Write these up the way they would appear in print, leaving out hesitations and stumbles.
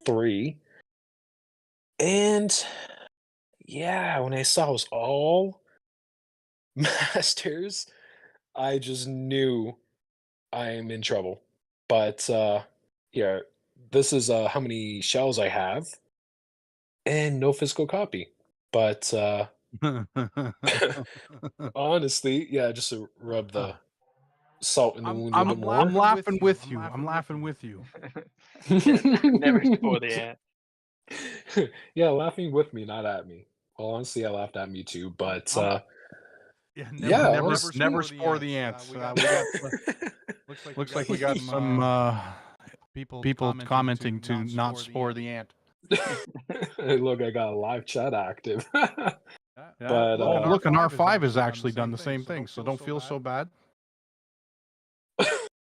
3. And yeah, when I saw it was all masters, I just knew I'm in trouble. But yeah, this is how many shells I have and no physical copy. But honestly, yeah, just to rub the salt in the wound a little bit I'm more. laughing with you. I'm laughing with you. Yeah, never spoil the ant. Yeah, laughing with me, not at me. Well, honestly, I laughed at me too, but I'm Yeah, yeah, never honestly, spore the ants. We got looks like we got some people commenting to not spore the ant. look, I got a live chat active. Yeah, But look, an R5 has actually done the same thing, so don't feel so bad.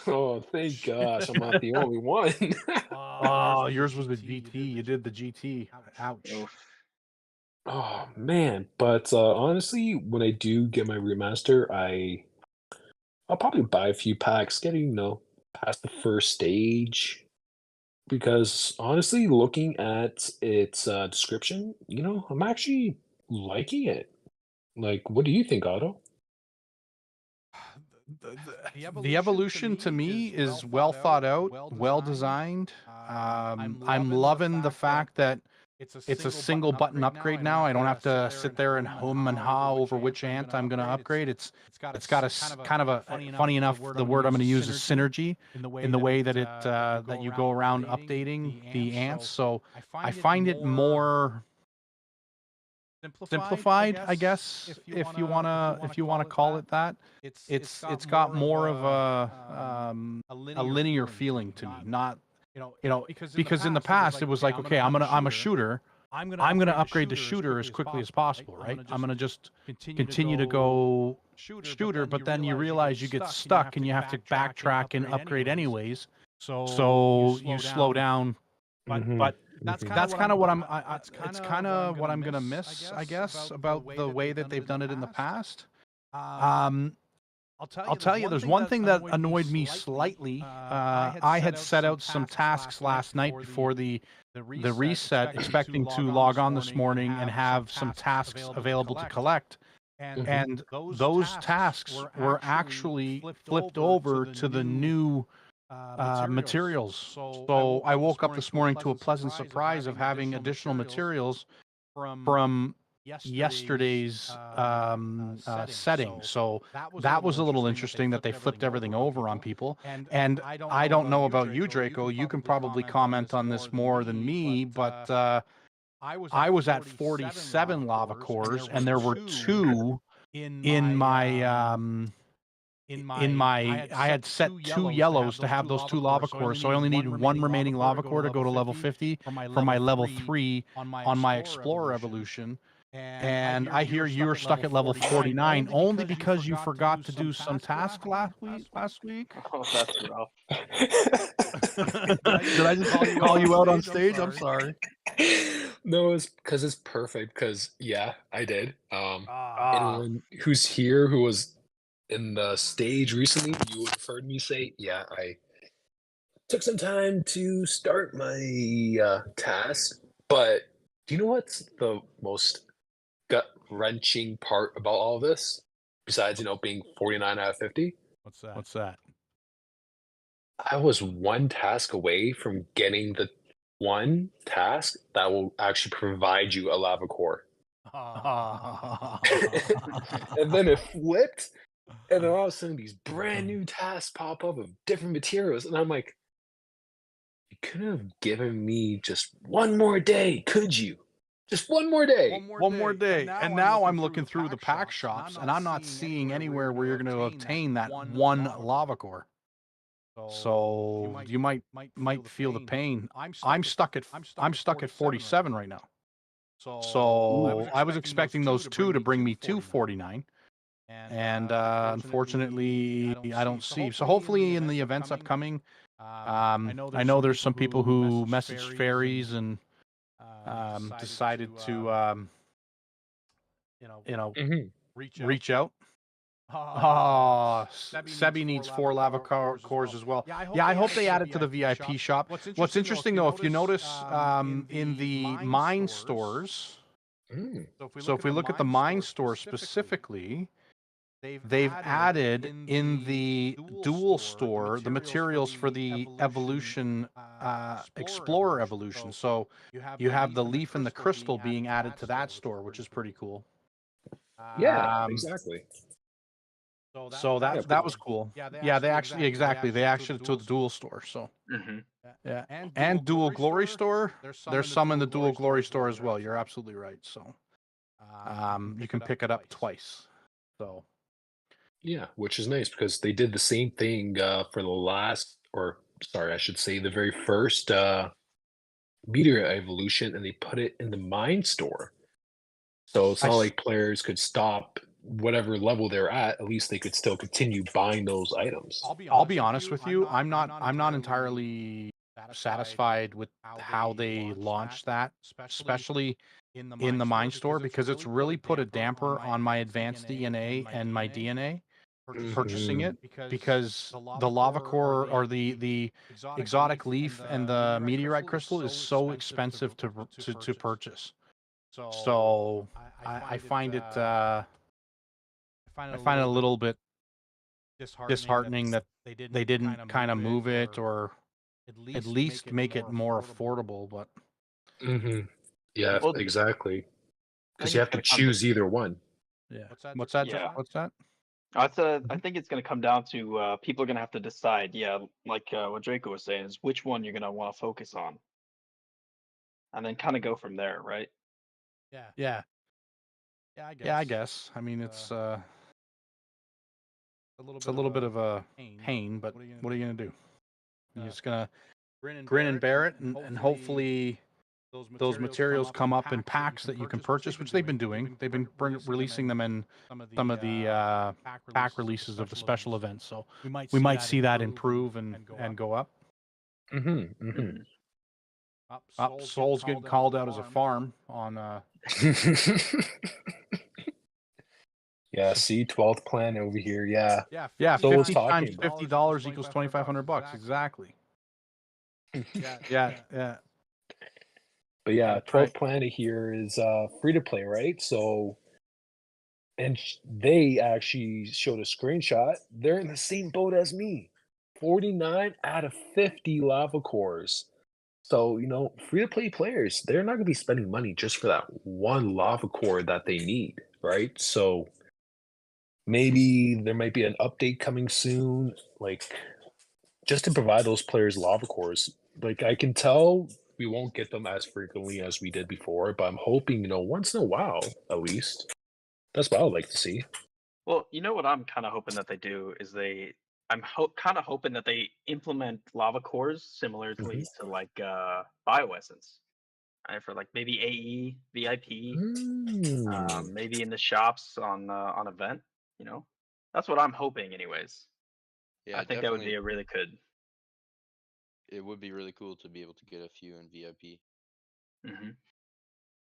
oh, thank gosh, I'm not the only one. Oh, yours was the GT. You did the GT. Ouch. Oof. Oh man, but honestly, when I do get my remaster, I'll probably buy a few packs, getting past the first stage. Because honestly, looking at its description, I'm actually liking it. Like, what do you think, Otto? The evolution to me is well thought out, well designed. I'm loving the fact that it's a single button upgrade now. I don't have to sit there and hum and ha over which ant I'm going to upgrade. It's got a kind of a funny enough. The word I'm going to use is synergy in the way that that you go around updating the ants. So I find it more simplified, I guess, if you wanna call it that. It's got more of a linear feeling to me, not because in the past it was like, okay, I'm a shooter. I'm gonna upgrade the shooter as quickly as possible, right? I'm gonna just continue to go shooter, but then you realize you get stuck and you have to backtrack and upgrade anyways. So you slow down, Hmm. but that's kind of what it's kind of what I'm gonna miss, I guess, about the way that they've done it in the past. Um, I'll tell you, there's one thing that annoyed me slightly. I had set out some tasks last night before the reset, expecting to log on this morning and have some tasks available to collect. Hmm. And those tasks were actually flipped over to the new materials. So I woke up this morning to a pleasant surprise of having additional materials from yesterday's setting. So that was a little interesting that they flipped everything over on people. And I don't know about you, Draco. You can probably comment on this more than me, but I was at 47 lava cores, and there were two in my I had set two yellows to have those two lava cores, so I only needed one remaining lava core to go to level 50 for my level 3 on my Explorer evolution. And I hear you were stuck at level 49 only because you forgot to do some task last week. Oh, that's rough. Did I just call you out on stage? I'm sorry. No, it's because it's perfect. Because yeah, I did. Ah, Anyone who's here who was in the stage recently, you would have heard me say, yeah, I took some time to start my task. But do you know what's the most gut wrenching part about all this? Besides, being 49 out of 50, what's that? I was one task away from getting the one task that will actually provide you a lava core. And then it flipped, and then all of a sudden these brand new tasks pop up of different materials, and I'm like, "You couldn't have given me just one more day, could you? Just one more day." One more day. And now I'm looking through the pack shops and I'm not seeing anywhere where you're going to obtain that one lava core. So you might feel the pain. I'm stuck at 47 right now. So Ooh. I was expecting those two to bring me to 49. And unfortunately, I don't see. So hopefully in the events upcoming, I know there's some people who messaged fairies and decided to you know Mhm. reach out. Oh, Sebi needs 4 lava cores as well. Yeah, I hope they add it to the VIP shop. What's interesting though, if you notice in the mine stores, Mm. so if we look at the mine store specifically, they've added in the dual store the materials for the evolution, explorer evolution. So you have the leaf and the crystal being added to that store, which is pretty cool. Yeah, Um, exactly. So Yeah, that was cool. Yeah, they actually exactly they actually to the dual store. So Hmm. yeah, and dual glory store. There's some in the dual glory store as well. You're absolutely right. So you can pick it up twice. So yeah, which is nice because they did the same thing for the last, or sorry, I should say the very first Meteorite evolution, and they put it in the mine store. So it's I not s- like players could stop whatever level they're at. At least they could still continue buying those items. I'll be honest with you. I'm not entirely satisfied with how they launched that, especially in the mine store, because it's really put a damper on my advanced DNA and my DNA purchasing Mhm. it, because the lava core or the exotic leaf and the meteorite crystal is so expensive to purchase. So I find it I find it a little bit disheartening that they didn't kind of move it, or at least make it more affordable. But Mhm. Yeah, Well, exactly. I Because think you it's have to gonna come. choose either one. yeah, what's that? Yeah, What's that? I Mhm. think it's gonna come down to people are gonna have to decide. Yeah, like what Draco was saying is which one you're gonna want to focus on, and then kind of go from there, right? Yeah, yeah. I guess. I mean, it's a little bit of a pain, but what are you gonna do? You're just gonna grin and bear it, and hopefully those materials come up in packs that you can purchase, which they've been doing. They've been releasing them in some of the pack releases of the special events. So we might see that improve and go up. Mhm. Mhm. Hmm. Soul's getting called out as a farm on Yeah, see, 12th plan over here. Yeah. yeah, So was 50 talking times about. $50 equals $2,500. Exactly. Yeah, yeah. But yeah, That's right. 12th planet here is free to play, right? So, and they actually showed a screenshot. They're in the same boat as me. 49 out of 50 lava cores. So, free to play players, they're not going to be spending money just for that one lava core that they need, right? So, maybe there might be an update coming soon, like just to provide those players lava cores. Like I can tell we won't get them as frequently as we did before, but I'm hoping, once in a while at least. That's what I would like to see. Well, you know what I'm kind of hoping that they do is kind of hoping that they implement lava cores Mhm. similarly to like bioessence, right? For like maybe AE, VIP, Mm. maybe in the shops on event. You know, that's what I'm hoping, anyways. Yeah, I think that would definitely. be a really good. It would be really cool to be able to get a few in VIP. Hmm.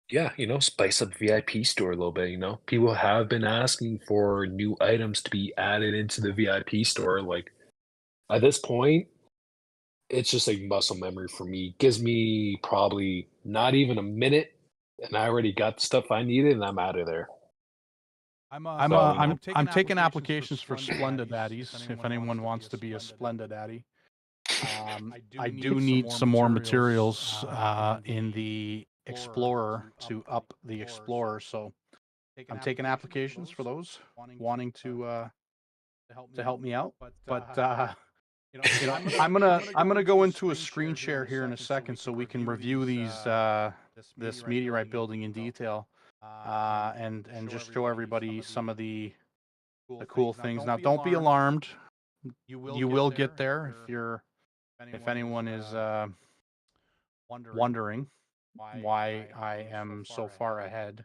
Yeah, spice up VIP store a little bit, People have been asking for new items to be added into the VIP store. Like at this point, it's just like muscle memory for me. Gives me probably not even a minute, and I already got the stuff I needed, and I'm out of there. So, I'm taking applications for Splenda Daddies if anyone wants to be a Splenda Daddy. I do need some more materials in the Explorer to up the Explorer, so I'm taking applications for those wanting to help me out. But I'm gonna go into a screen share here in a second so we can review this meteorite building in detail, and just show everybody some of the cool things. Now, don't be alarmed. You will get there if anyone is wondering why I am so far ahead.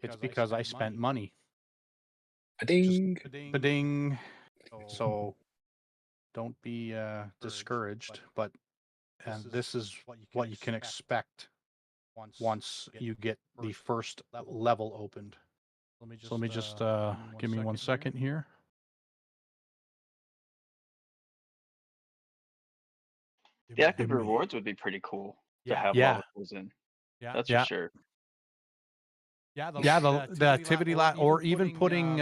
It's because I spent money. I Just think. ba-ding. So don't be discouraged, but this is what you can expect once you get the first level opened. So let me just give me 1 second here. The active Give me- rewards would be pretty cool to Yeah. have Yeah. lava pools in. That's Yeah. for sure. Yeah, the activity or even putting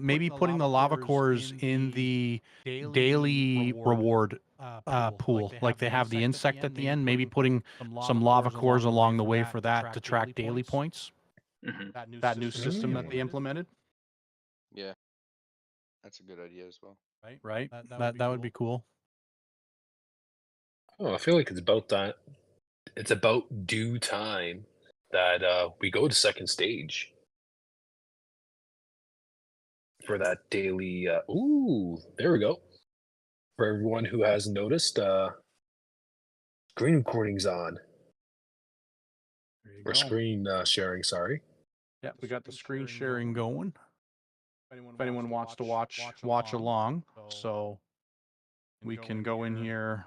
maybe putting the lava cores in the daily reward pool. Like they have the insect at the end, maybe putting some lava cores along the way for that to track daily points. Hmm. That new system that they implemented, Yeah, that's a good idea as well. right? That would be cool. Oh, I feel like it's about that. It's about due time that we go to second stage for that daily. Ooh, there we go. For everyone who hasn't noticed, screen recording's on There you or go. screen sharing. Sorry. Yeah, we got the screen sharing going. If anyone wants to watch along, so we can go in here.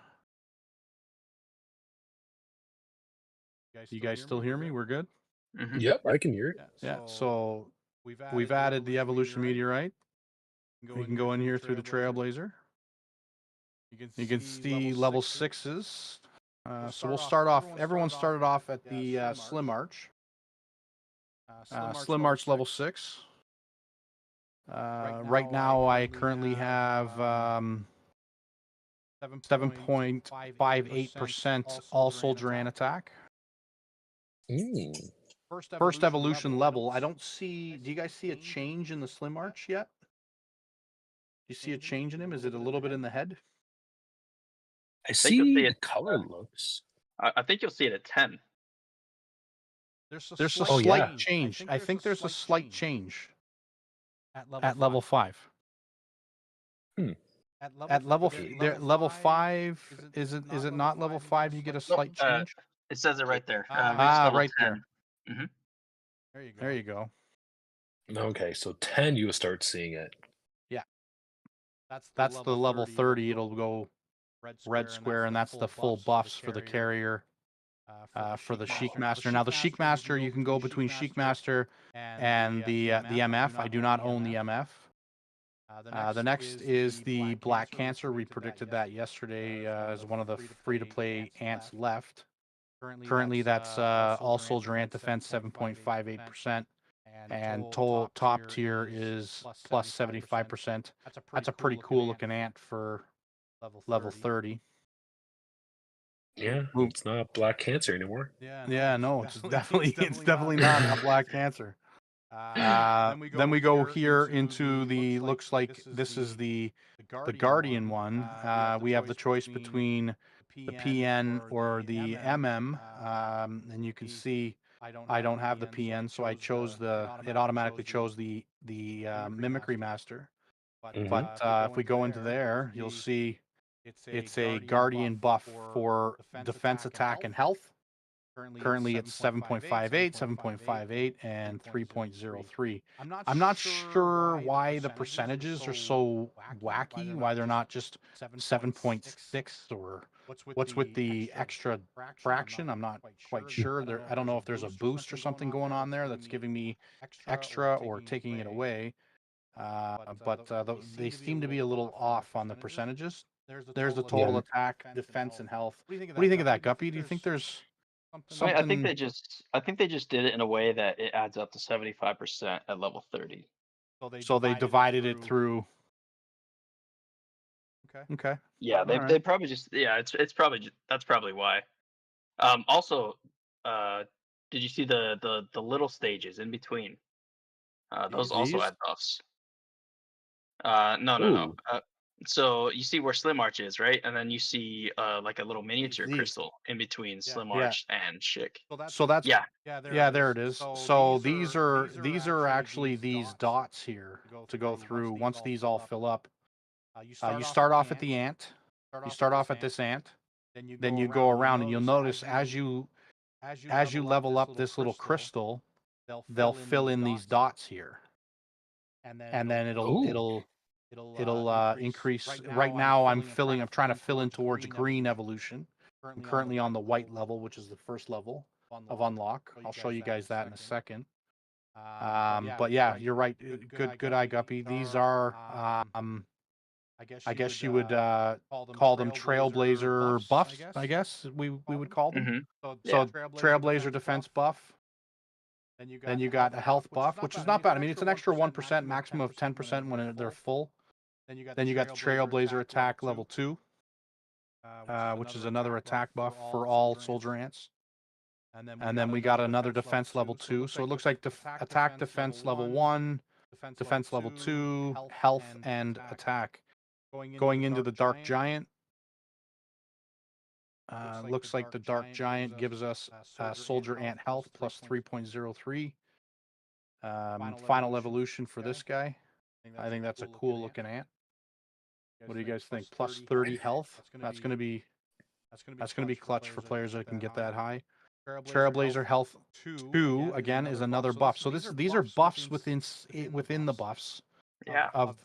You guys still hear me? We're good? Hmm. Yep, I can hear it. Yeah, so we've added the evolution meteorite. We can go in here through the Trailblazer. You can see level 6s. So we'll start off, everyone started off at the Slim Arch. Slim Arch level 6. Right now I currently have 7.58% all soldier and attack. Mm. First evolution level. I don't see, do you guys see a change in the Slim Arch yet? Do you see a change in him? Is it a little bit in the head? I think you'll see see the it, color looks. I think you'll see it at 10. There's a Oh, slight yeah. change. I think there's a slight change at level 5. Hmm. At level 5, is it not level 5 you get a slight change? It says it right there. Reach level Right 10. there. Hmm. There you go. Okay, so 10 you will start seeing it. Yeah. That's the level 30. It'll go red square, and that's the full buffs for the carrier. For the Sheik Master. Now the Sheik Master, you can go between Sheik Master and the MF. I do not own the MF. The next is the Black Cancer. We predicted that yesterday as one of the free-to-play ants left. Currently, that's all soldier ant defense 7.58%, and top tier is plus 75%. That's a pretty cool looking ant for level 30. Yeah, Move. it's not Black Cancer anymore. Yeah, no, it's definitely not a Black Cancer. Then we go here into the, looks like this is the Guardian one. We have the choice between the PN or the MM, and you can see I don't have the PN, so I chose it automatically chose the Mimicry Master. Mhm. But if we go into there, you'll see it's a Guardian buff for defense, attack, and health. Currently it's 7.58, 7.58, and 3.03. I'm not sure why the percentages are so wacky, why they're not just 7.6 or what's with the extra fraction. I'm not quite sure. I don't know if there's a boost or something going on there that's giving me extra or taking it away. But they seem to be a little off on the percentages. There's the total attack, defense, and health. What do you think of that, Guppy? Do you think there's something? I think they just did it in a way that it adds up to 75% at level 30. So they divided it through. Okay. Yeah, All right. they probably just it's probably that's probably why. Also, did you see the little stages in between? Those also These? add buffs. No. Ooh. So you see where Slim Arch is, right? And then you see like a little miniature These. crystal in between Slim Yeah. Arch and Schick. So that's Yeah. there it is. So these are actually these dots here to go through. Once these all fill up, you start off at the ant. You start off at this ant, then you go around, and you'll notice as you level up this little crystal, they'll fill in these dots here, and then Ooh. it'll increase. Right now, I'm trying to fill in towards green evolution. I'm currently on the white level, which is the first level of unlock. I'll show you guys that in a second. But yeah, you're right. Good eye, Guppy. These are, I guess you would call them Trailblazer buffs. I guess we would call them. Mm-hmm. So Trailblazer defense buff. Then you got a health buff, which is not bad. I mean, it's an extra 1%, maximum of 10% when they're full. Then you got the Trailblazer attack level 2, which is another attack buff for all soldier ants. And then we got another defense level 2. So it looks like attack defense level 1, defense level 2, health and attack. Going into the Dark Giant. Looks like the Dark Giant gives us soldier ant health plus 3.03. Final evolution for this guy. I think that's a cool looking ant. What do you guys think? Plus 30 health. That's gonna be clutch for players that can get that high. Trailblazer health 2 again is another buff. So these are buffs within the buffs. Yeah. Of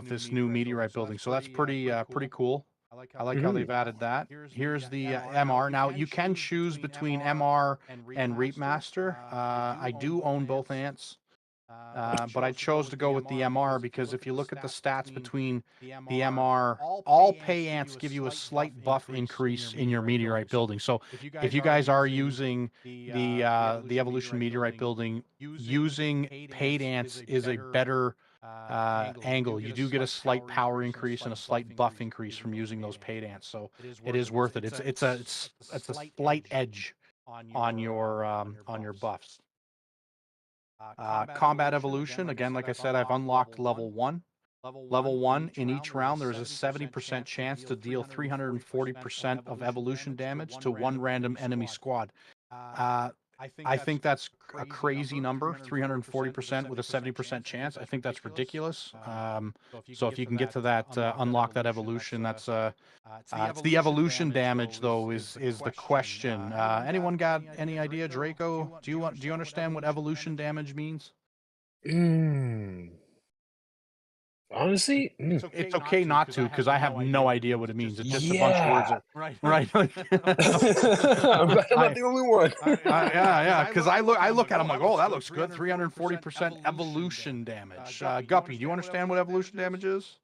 this new meteorite building. So that's pretty cool. I like how they've added that. Here's the MR. Now you can choose between MR and Reapmaster. I do own both ants. But I chose to go with the MR because if you look at the stats between the MR, all pay ants give you a slight buff increase in your meteorite building. So if you guys are using the evolution meteorite building, using paid ants is a better angle. You do get a slight power increase and a slight buff increase from using those paid ants. So it is worth it. It's a slight edge on your buffs. Combat evolution, again, like I said, I've unlocked level 1. Level 1, in each round, there's a 70% chance to deal 340% of evolution damage to one random enemy squad. I think that's a crazy number, 340% with a 70% chance. I think that's ridiculous. So if you can get to that, unlock that evolution, that's it's the evolution damage though is the question. Anyone got any idea, Draco? Do you understand what evolution damage means? Honestly, It's okay not to, because I have no idea what it means. It's just a bunch of words. Right. I'm not the only one. Yeah. Because I look at it, I'm like, oh, that looks good. 340% evolution damage. Guppy, do you understand what evolution damage is?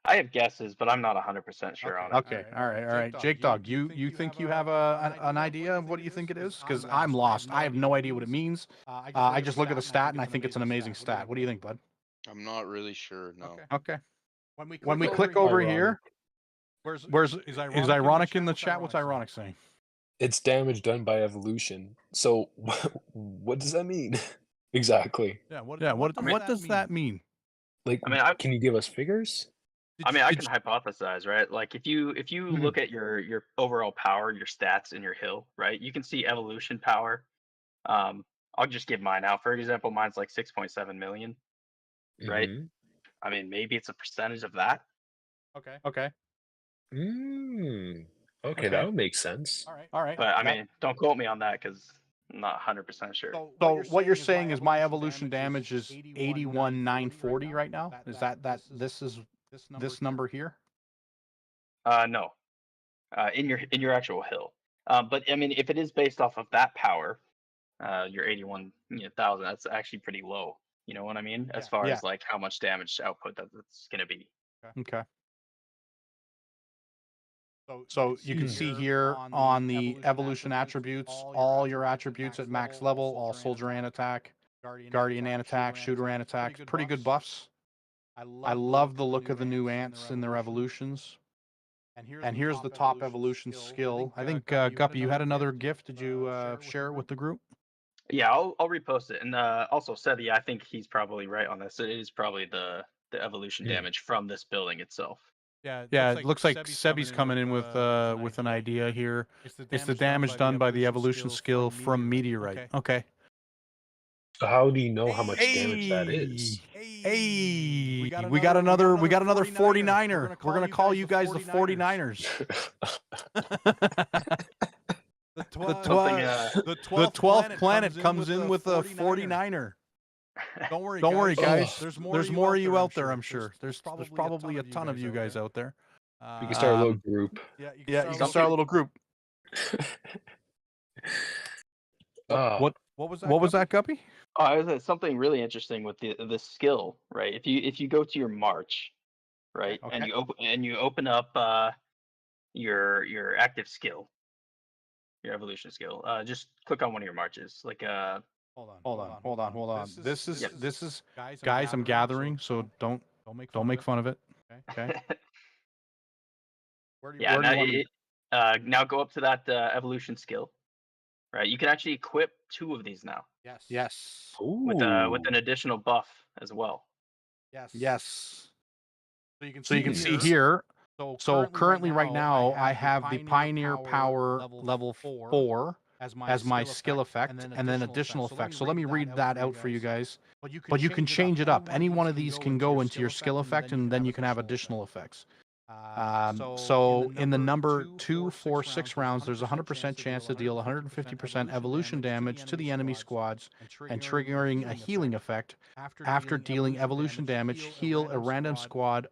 I have guesses, but I'm not 100% sure on it. Okay. All right. Jake Dog, you think you have an idea of what you think it is? Because I'm lost. I have no idea what it means. I just look at the stat and I think it's an amazing stat. What do you think, bud? I'm not really sure. No. Okay. When we click over here, is ironic in the chat? What's ironic saying? It's damage done by evolution. So what does that mean? Exactly. What does that mean? Like, can you give us figures? I mean, I can hypothesize, right? Like if you look at your overall power, your stats in your hill, right? You can see evolution power. I'll just give mine out. For example, mine's like 6.7 million. Right? Mm-hmm. I mean, maybe it's a percentage of that. Okay. Okay, that would make sense. All right. But I mean, don't quote me on that because I'm not 100% sure. So what you're saying is my evolution damage is 81,940 right now? Is that this number here? No. In your actual hill. But I mean, if it is based off of that power, your 81,000, that's actually pretty low. You know what I mean? As far as like how much damage output that's going to be. Okay. So you can see here on the evolution attributes, all your attributes at max level, all soldier ant attack, guardian ant attack, shooter ant attack, pretty good buffs. I love the look of the new ants in their evolutions. And here's the top evolution skill. I think, Guppy, you had another gift. Did you share it with the group? Yeah, I'll repost it. And also, Sebi, I think he's probably right on this. It is probably the evolution damage from this building itself. Yeah, it looks like Sebi's coming in with an idea here. It's the damage done by the evolution skill from Meteorite. Okay. So how do you know how much damage that is? Hey, we got another 49er. We're gonna call you guys the 49ers. The 12th planet comes in with a 49er. Don't worry, guys. There's more of you out there, I'm sure. There's probably a ton of you guys out there. You can start a little group. Yeah, you can start a little group. Oh, What was that, Guppy? Oh, there's something really interesting with the skill, right? If you go to your march, right, and you open up your active skill, your evolution skill, just click on one of your marches, like Hold on. This is Yep. guys. I'm gathering, so don't make fun of it. Okay. Yeah. Where do Now you want me? now go up to that evolution skill, right? You can actually equip 2 of these now Yes. with ooh. an additional buff as well. Yes. So So you can see here. So currently, right now, I have the Pioneer Power level 4 as my skill effect, and then additional effects. So let me read that out for you guys. But you can change it up. Any one of these can go into your skill effect, and then you can have additional effects. So in the number 2, 4, 6 rounds, there's a 100% chance to deal 150% evolution damage to the enemy squads and triggering a healing effect. After dealing evolution damage, heal a random squad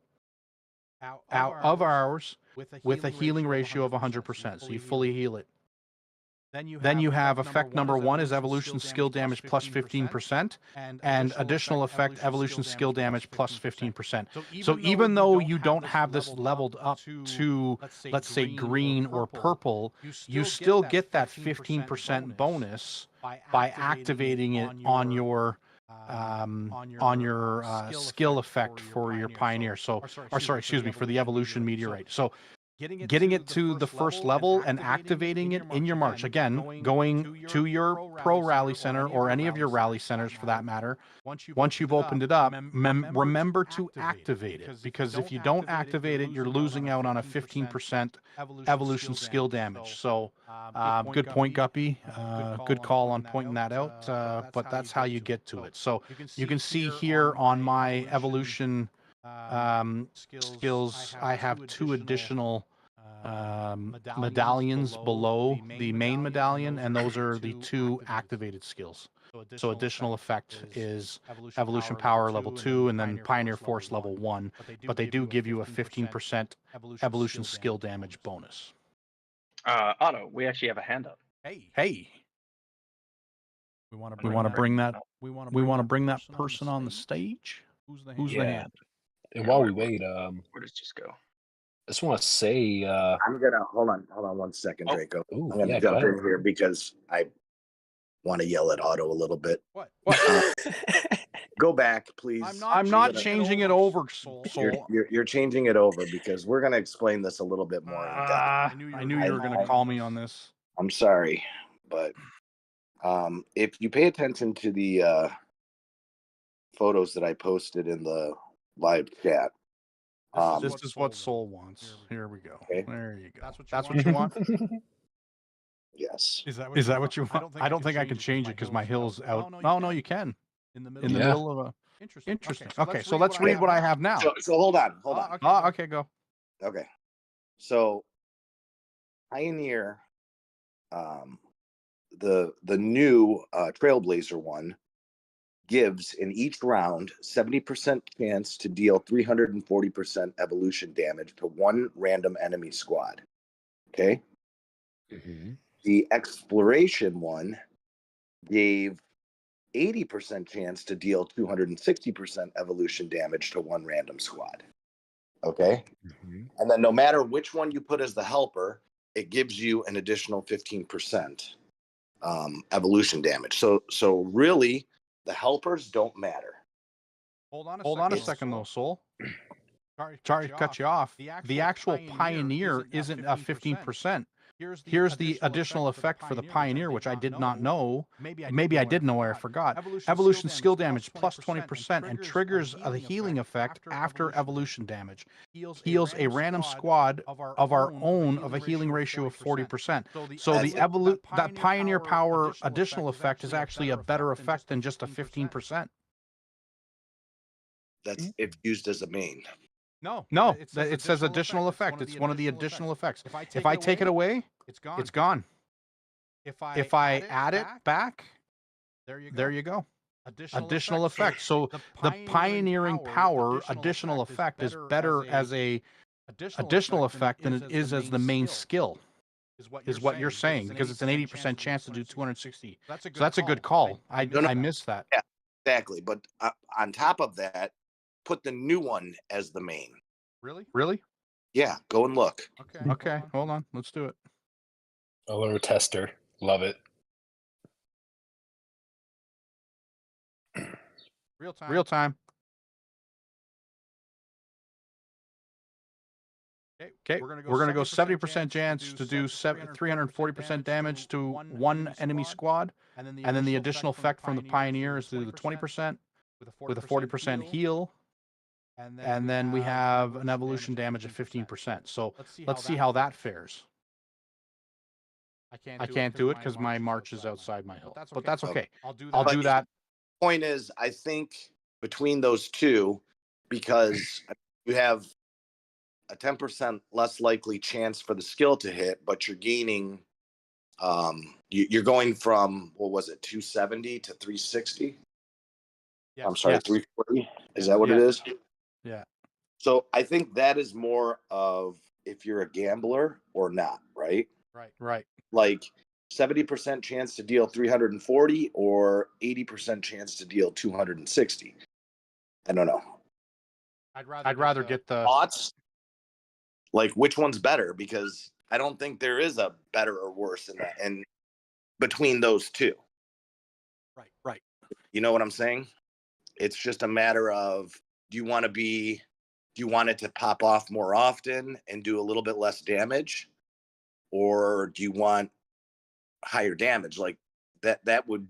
out of ours with a healing ratio of 100%. So you fully heal it. Then you have effect number 1 is evolution skill damage plus 15%, and additional effect evolution skill damage plus 15%. So even though you don't have this leveled up to, let's say, green or purple, you still get that 15% bonus by activating it on your skill effect for your pioneer. So, or sorry, excuse me, for the evolution meteorite. So getting it to the first level and activating it in your march. Again, going to your pro rally center or any of your rally centers for that matter. Once you've opened it up, remember to activate it, because if you don't activate it, you're losing out on a 15% evolution skill damage. So good point, Guppy. Good call on pointing that out. But that's how you get to it. So you can see here on my evolution skills, I have 2 additional medallions below the main medallion, and those are the 2 activated skills. So additional effect is evolution power level 2 and then pioneer force level 1, but they do give you a 15% evolution skill damage bonus. Otto, we actually have a hand up. Hey, we want to bring that person on the stage. Who's the Yeah. hand? And Yeah, while where- we wait, Where does this go? I just want to say, I'm gonna hold on 1 second, Oh. Draco. ooh, I'm gonna yeah, jump go in here because I want to yell at Otto a little bit. What? ahead. Go back, please. I'm not changing it over, Soul. You're changing it over because we're gonna explain this a little bit more in depth. I knew you were going to call me on this. I'm sorry, but if you pay attention to the photos that I posted in the live chat, This is what Soul wants. Here we go. Okay. There you go. That's what you want. yes, Is that what you want? I don't think I can change it because my hill's out. No, you can. In the Yeah. middle of a. Interesting. Okay, so let's read what I have now. so hold on. Okay, go. Okay, so Pioneer, the new Trailblazer one gives in each round 70% chance to deal 340% evolution damage to 1 random enemy squad. Okay, Mhm. the exploration one gave 80% chance to deal 260% evolution damage to 1 random squad. Okay, Mhm. and then no matter which one you put as the helper, it gives you an additional 15% evolution damage. So really, the helpers don't matter. Hold on a second, though, Soul. Sorry to cut you off. The actual Pioneer isn't a 15%. Here's the additional effect for the Pioneer, which I did not know. Maybe I did know, or I forgot. Evolution skill damage plus 20% and triggers the healing effect after evolution damage. Heals a random squad of our own of a healing ratio of 40%. So that Pioneer power additional effect is actually a better effect than just a 15%. That's it's used as a main. No, it says additional effect. It's one of the additional effects. If I take it away, it's gone. If I add it back, there you go. Additional effect. So the pioneering power additional effect is better as a additional effect than it is as the main skill. is what you're saying, because it's an 80% chance to do 260. So that's a good call. call. I missed that. Yeah, exactly. But on top of that, put the new one as the main. Really? Yeah, go and look. Okay, hold on. Let's do it. Alert tester. Love it. Real time. Okay, we're gonna go 70% chance to do 340% damage to one enemy squad, and then the additional effect from the Pioneer is to do the 20% with a 40% heal, and then we have an evolution damage of 15%. So let's see how that fares. I can't do it because my march is outside my hill, but that's okay. I'll do that. Point is, I think between those two, because you have a 10% less likely chance for the skill to hit, but you're gaining, you're going from, what was it, 270 to 360? Yes. I'm sorry, 340? Is that what it is? Yeah. So I think that is more of if you're a gambler or not, right? Right. Like 70% chance to deal 340 or 80% chance to deal 260. I don't know. I'd rather get the thoughts. Like, which one's better? Because I don't think there is a better or worse in that, and between those two. Right. You know what I'm saying? It's just a matter of, do you want it to pop off more often and do a little bit less damage? Or do you want higher damage? Like that would,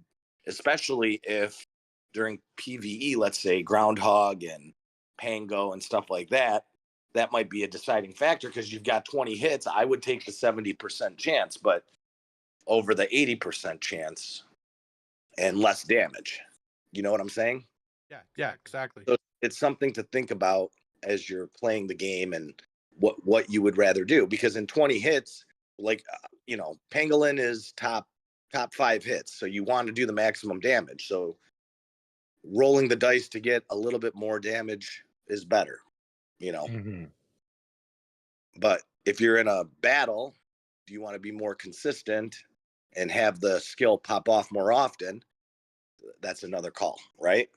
especially if during PvE, let's say Groundhog and Pango and stuff like that, that might be a deciding factor because you've got 20 hits. I would take the 70% chance, but over the 80% chance and less damage. You know what I'm saying? Yeah, exactly. So it's something to think about as you're playing the game and what you would rather do. Because in 20 hits, like, Pangolin is top 5 hits. So you want to do the maximum damage. So rolling the dice to get a little bit more damage is better, Mm-hmm. But if you're in a battle, do you want to be more consistent and have the skill pop off more often? That's another call, right?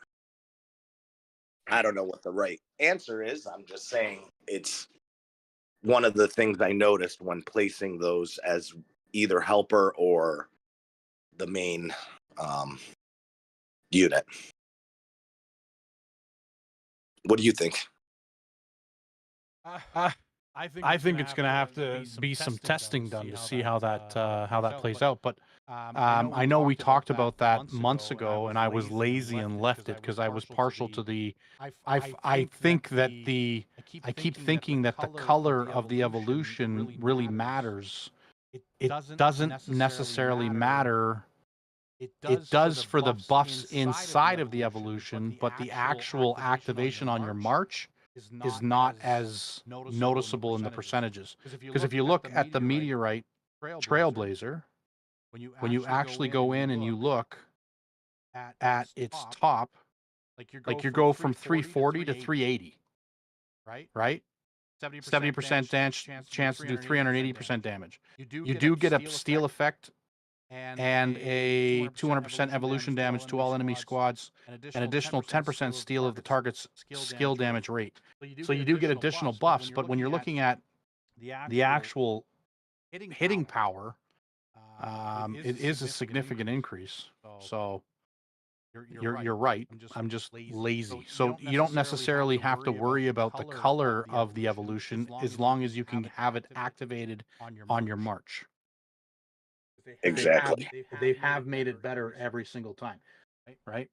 I don't know what the right answer is. I'm just saying it's one of the things I noticed when placing those as either helper or the main unit. What do you think? I think it's going to have to be some testing done to see how that plays out. But I know we talked about that months ago, and I was lazy and left it because I was partial to the. I think that I keep thinking that the color of the evolution really matters. It doesn't necessarily matter. It does for the buffs inside of the evolution, but the actual activation on your march is not as noticeable in the percentages. Because if you look at the Meteorite Trailblazer, when you actually go in and you look at its top, like you go from 340 to 380, right? 70% chance to do 380% damage. You do get a steal effect and a 200% evolution damage to all enemy squads, an additional 10% steal of the target's skill damage rate. So you do get additional buffs, but when you're looking at the actual hitting power, it is a significant increase. So you're right. I'm just lazy. So you don't necessarily have to worry about the color of the evolution as long as you can have it activated on your march. Exactly. They have made it better every single time, right?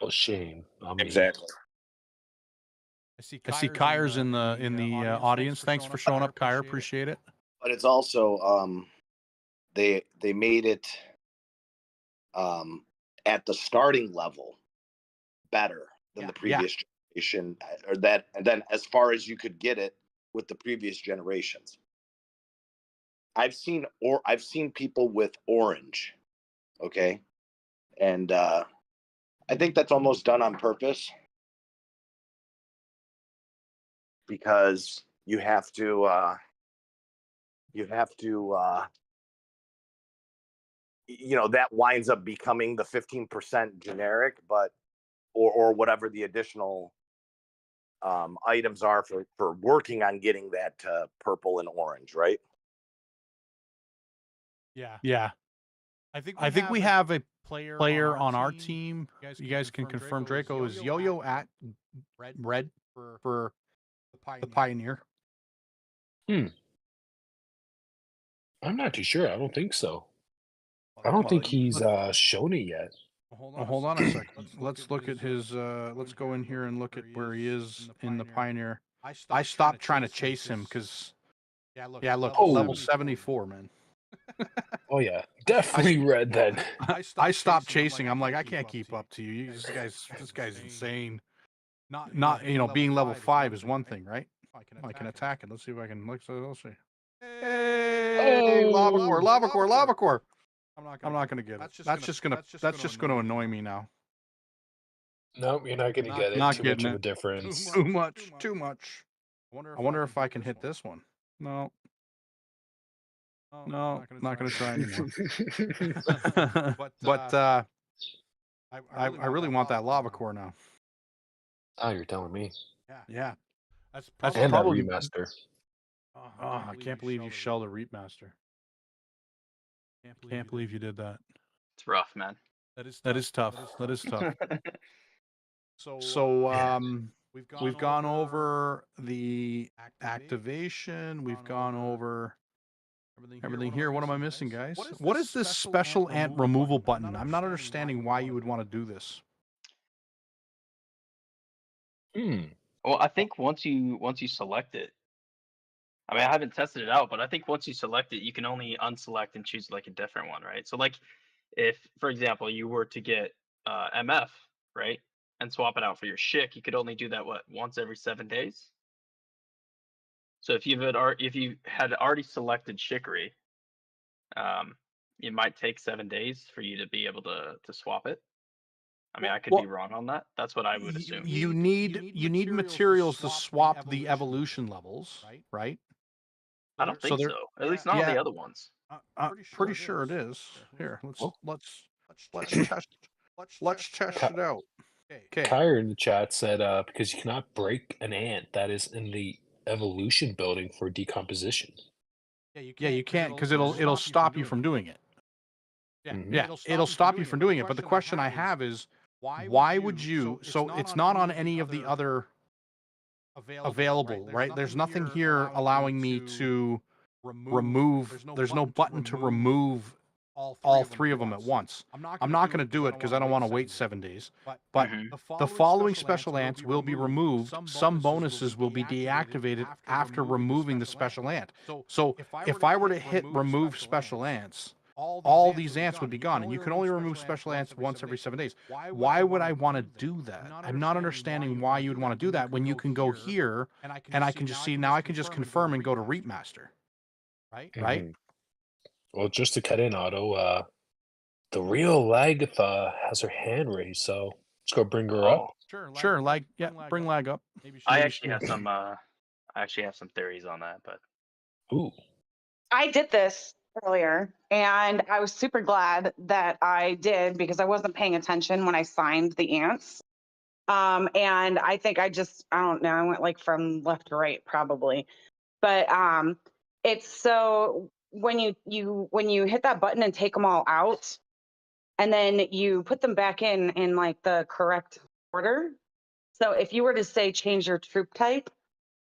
Well, shame. I mean, Exactly. I see Kyre's in the audience. Thanks for showing up, Kyre. Appreciate it. But it's also they made it at the starting level better than the previous generation, or that, and then as far as you could get it with the previous generations. I've seen people with orange, okay, and I think that's almost done on purpose because you have to you have to, that winds up becoming the 15% generic, but or whatever the additional items are for working on getting that purple and orange, right? Yeah. I think we have a player on our team. You guys can confirm Draco is Yo-Yo at red for the Pioneer. I'm not too sure. I don't think so. I don't think he's shown it yet. Oh, hold on a second. Let's look at his. Let's go in here and look at where he is in the Pioneer. I stopped trying to chase him because, yeah, look, Oh. level 74, man. Oh yeah, definitely red then. I stopped chasing. I'm like, I can't keep up to you. This guy's insane. Not being level 5 is one thing, right? I can attack it. Let's see if I can. Let's see. Hey, lava core. I'm not gonna get it. That's just gonna annoy me now. No, you're not gonna get it. Not Too getting much of it. a difference. Too much. I wonder if I can hit this one. No, not gonna try anymore. But I really want that lava core now. Oh, you're telling me. Yeah, that's And that probably. remaster. Oh, I can't believe you shelled a Reapmaster. Can't believe you did that. It's rough, man. That is tough. So we've gone over the activation. We've gone over everything here. What am I missing, guys? What is this special ant removal button? I'm not understanding why you would want to do this. Well, I think once you select it, I mean, I haven't tested it out, but I think once you select it, you can only unselect and choose like a different one, right? So like if, for example, you were to get MF, right, and swap it out for your Schick, you could only do that once every 7 days. So if you had already selected Chicory, it might take 7 days for you to be able to swap it. I mean, I could be wrong on that. That's what I would assume. You need materials to swap the evolution levels, right? I don't think so. At least not on the other ones. Pretty sure it is. Here, let's test it out. Okay. Kyra in the chat said because you cannot break an ant that is in the evolution building for decomposition. Yeah, you can't because it'll stop you from doing it. Yeah, it'll stop you from doing it. But the question I have is, why would you? So it's not on any of the other available, right? There's nothing here allowing me to remove. There's no button to remove all three of them at once. I'm not going to do it because I don't want to wait 7 days. But the following special ants will be removed. Some bonuses will be deactivated after removing the special ant. So if I were to hit remove special ants, all these ants would be gone, and you can only remove special ants once every 7 days. Why would I want to do that? I'm not understanding why you'd want to do that when you can go here and I can just see now. I can just confirm and go to Reapmaster, right? Well, just to cut in, Otto, the real Lagatha has her hand raised, so let's go bring her up. Sure, lag. Yeah, bring lag up. I actually have some. I actually have some theories on that, but. Ooh. I did this earlier, and I was super glad that I did because I wasn't paying attention when I signed the ants. And I think I don't know, I went like from left to right probably. But it's so when you hit that button and take them all out, and then you put them back in like the correct order. So if you were to say change your troop type,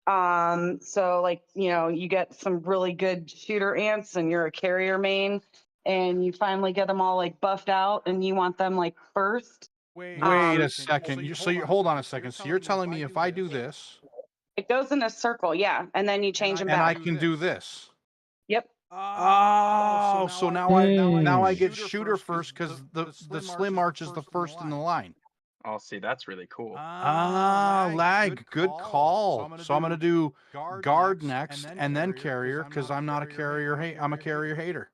so like, you get some really good shooter ants and you're a carrier main and you finally get them all like buffed out and you want them like first. Wait a second. So you hold on a second. So you're telling me if I do this, it goes in a circle, yeah, and then you change them back. And I can do this. Yep. Oh, so now I get shooter first because the slim arch is the first in the line. Oh, see, that's really cool. Lag. Good call. So I'm gonna do guard next and then carrier because I'm not a carrier. I'm a carrier hater.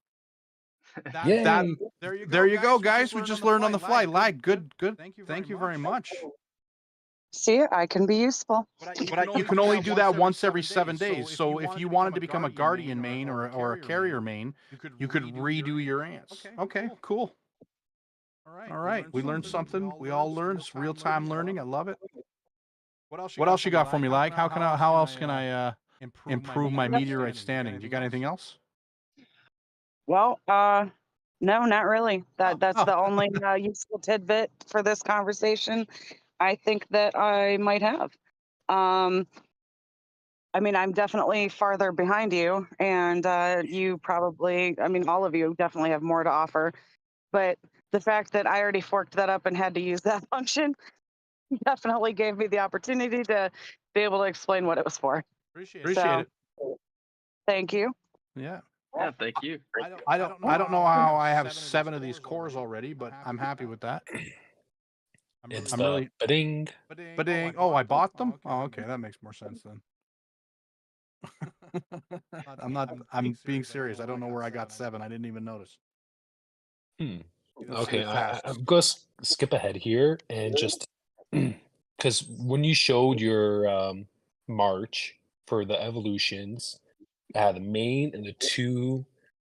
There you go, guys. We just learned on the fly. Lag. Good. Thank you very much. See, I can be useful. But you can only do that once every 7 days. So if you wanted to become a guardian main or a carrier main, you could redo your ants. Okay, cool. All right, we learned something. We all learned. It's real-time learning. I love it. What else you got for me, Lag? How else can I improve my meteorite standing? Do you got anything else? Well, no, not really. That's Oh. the only useful tidbit for this conversation I think that I might have. I mean, I'm definitely farther behind you, and you probably, I mean, all of you definitely have more to offer. But the fact that I already forked that up and had to use that function definitely gave me the opportunity to be able to explain what it was for. Appreciate it. Thank you. Yeah. Yeah, thank you. I don't know how I have 7 of these cores already, but I'm happy with that. It's I'm the really bidding. Ba-ding. Oh, I bought them? Oh, okay, that makes more sense then. I'm being serious. I don't know where I got 7. I didn't even notice. Let's see Okay, the tasks. I'm going to skip ahead here and just because when you showed your march for the evolutions, the main and the 2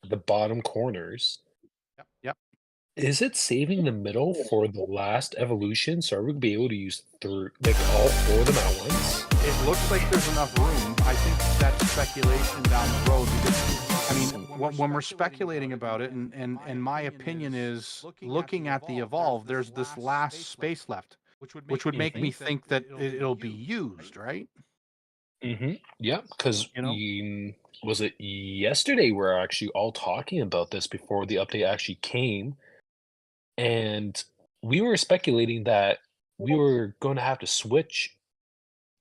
at the bottom corners. Yep. Is it saving the middle for the last evolution? So are we gonna be able to use like all 4 of them at once? It looks like there's enough room. I think that's speculation down the road because, I mean, when we're speculating about it, and my opinion is looking at the evolve, there's this last space left, which would make me think that it'll be used, right? Yeah, because You know? was it yesterday we're actually all talking about this before the update actually came, and we were speculating that we were going to have to switch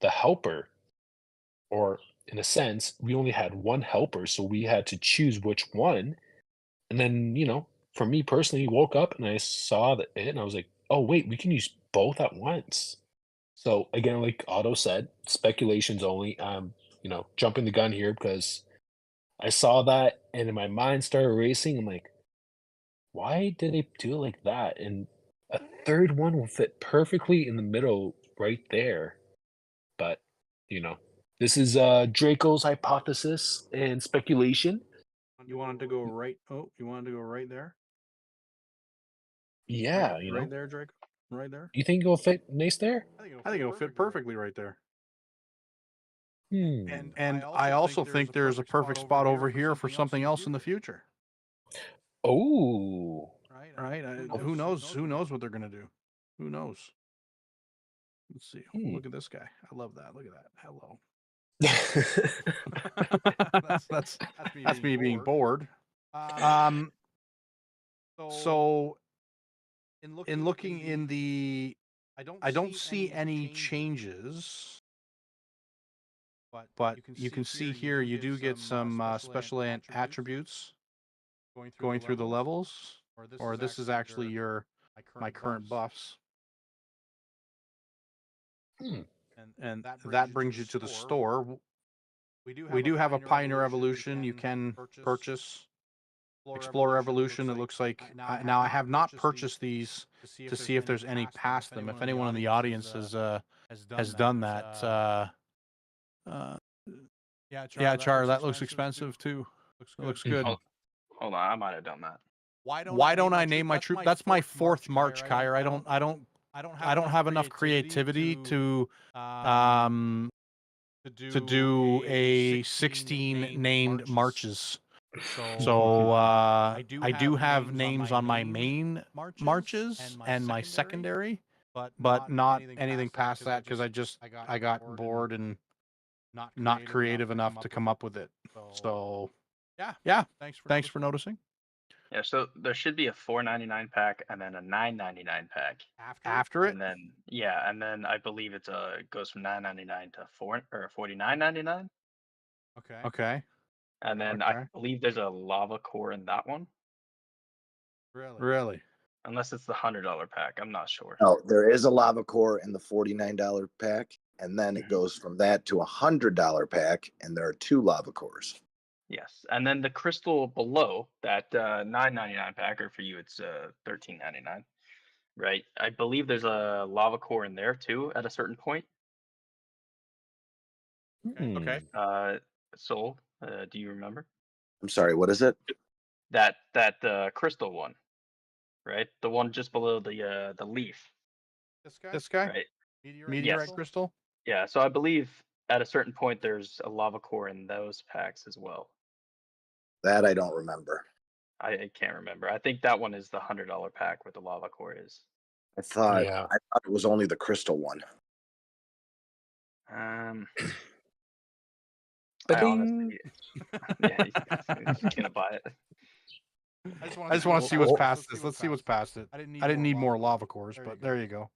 the helper, or in a sense, we only had 1 helper, so we had to choose which one. And then, for me personally, woke up and I saw and I was like, "Oh, wait, we can use both at once." So again, like Otto said, speculations only. Jumping the gun here because I saw that and then my mind started racing. I'm like, why did they do it like that? And a third one will fit perfectly in the middle right there. But, you know, this is Draco's hypothesis and speculation. You wanted to go right. Oh, you wanted to go right there? Yeah, Right there, Drake. Right there. You think it'll fit nice there? I think it'll fit perfectly right there. Hmm. And I also think there's a perfect spot over here for something else in the future. Oh. Right? Who knows? Who knows what they're gonna do? Who knows? Let's see. Oh, look at this guy. I love that. Look at that. Hello. That's me being bored. So in looking in the, I don't see any changes. But you can see here you do get some special attributes going through the levels, or this is actually my current buffs. And that brings you to the store. We do have a Pioneer Evolution you can purchase. Explorer Evolution, it looks like. Now, I have not purchased these to see if there's any past them. If anyone in the audience has done that, yeah, Char, that looks expensive too. It looks good. Hold on, I might have done that. Why don't I name my troop? That's my 4th March, Kyre. I don't have enough creativity to do a 16 named marches. So I do have names on my main marches and my secondary, but not anything past that because I got bored and not creative enough to come up with it. So yeah. Thanks for noticing. Yeah, so there should be a $4.99 pack and then a $9.99 pack. After it, and then I believe it goes from $9.99 to $49.99. Okay. And then I believe there's a lava core in that one. Really? Unless it's the $100 pack, I'm not sure. No, there is a lava core in the $49 pack, and then it goes from that to a $100 pack, and there are 2 lava cores. Yes, and then the crystal below that $9.99 pack, or for you it's $13.99. right? I believe there's a lava core in there too at a certain point. Okay. Soul, do you remember I'm sorry, what is it? that crystal one, right? The one just below the leaf, This guy? right? Meteorite Yes. crystal? Yeah. So I believe at a certain point there's a lava core in those packs as well. That I don't remember. I can't remember. I think that one is the $100 pack where the lava core is. I thought Yeah. it was only the crystal one. I honestly, yeah, he's just gonna buy it. I just want to see what's past this. Let's see what's past it. I didn't need more lava cores, but there you go.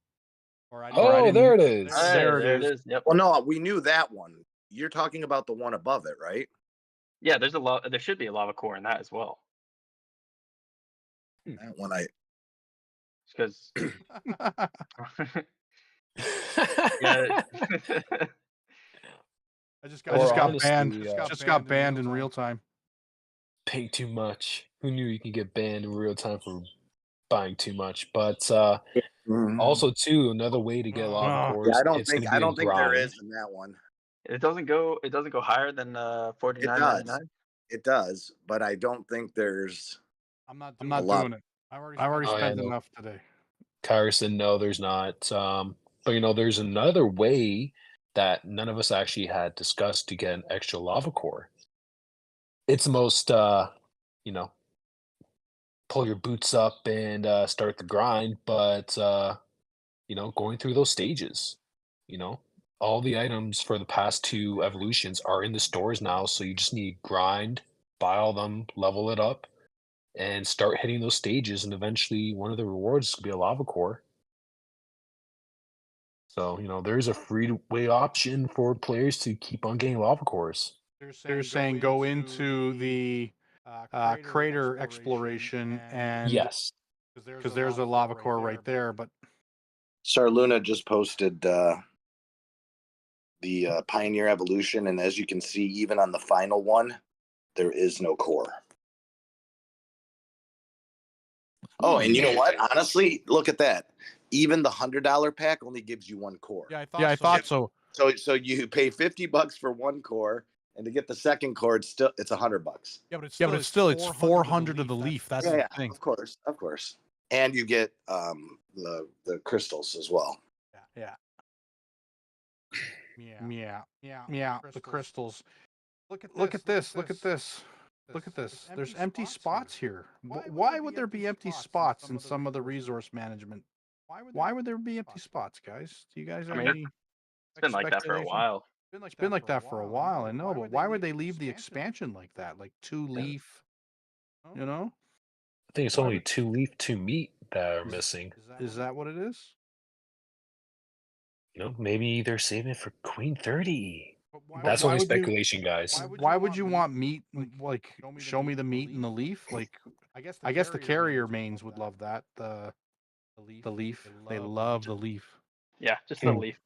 Oh, there it is. There it There it is. is. Yep. Well, no, we knew that one. You're talking about the one above it, right? Yeah, there's there should be a lava core in that as well. That one I Because yeah, I just Or got honestly, banned. Just got banned in real time. paying too much. Who knew you could get banned in real time for buying too much? But Mhm. also too, another way to get lava No. cores, I don't it's going think to be a there grind. is in that one. it doesn't go higher than It $49.99. does. It does, but I don't think there's I'm not a lot. doing it. I've already Oh, yeah, spent no. enough today. Kyra said no, there's not. But there's another way that none of us actually had discussed to get an extra lava core. It's the most, pull your boots up and start the grind, but going through those stages. You know, all the items for the past two evolutions are in the stores now, so you just need grind, buy all them, level it up, and start hitting those stages, and eventually one of the rewards could be a lava core. So, there's a free way option for players to keep on getting lava cores. They're saying go into the crater exploration and Yes. because there's a lava core right there, but Sarluna just posted the Pioneer Evolution, and as you can see, even on the final one, there is no core. Oh, and you know what? Honestly, look at that. Even the $100 pack only gives you one core. yeah, I thought so. So you pay $50 for one core, and to get the second core, it's $100. Yeah, but it's still it's 400 of the leaf. That's the thing. Of course. And you get the crystals as well. Yeah. The crystals. Look at this. There's empty spots here. Why would there be empty spots in some of the resource management? Why would there be empty spots, guys? Do you guys have any? It's been like that for a while. It's been like that for a while, I know, but why would they leave the expansion like that? Like two leaf, I think it's only 2 leaf, 2 meat that are Is- missing. Is that what it is? Maybe they're saving it for Queen 30. But That's why only would you- speculation, guys. Why would you want meat? Like, show me the meat in the leaf. Like, I guess the carrier mains would love that. The leaf. They love the leaf. Yeah, just the leaf.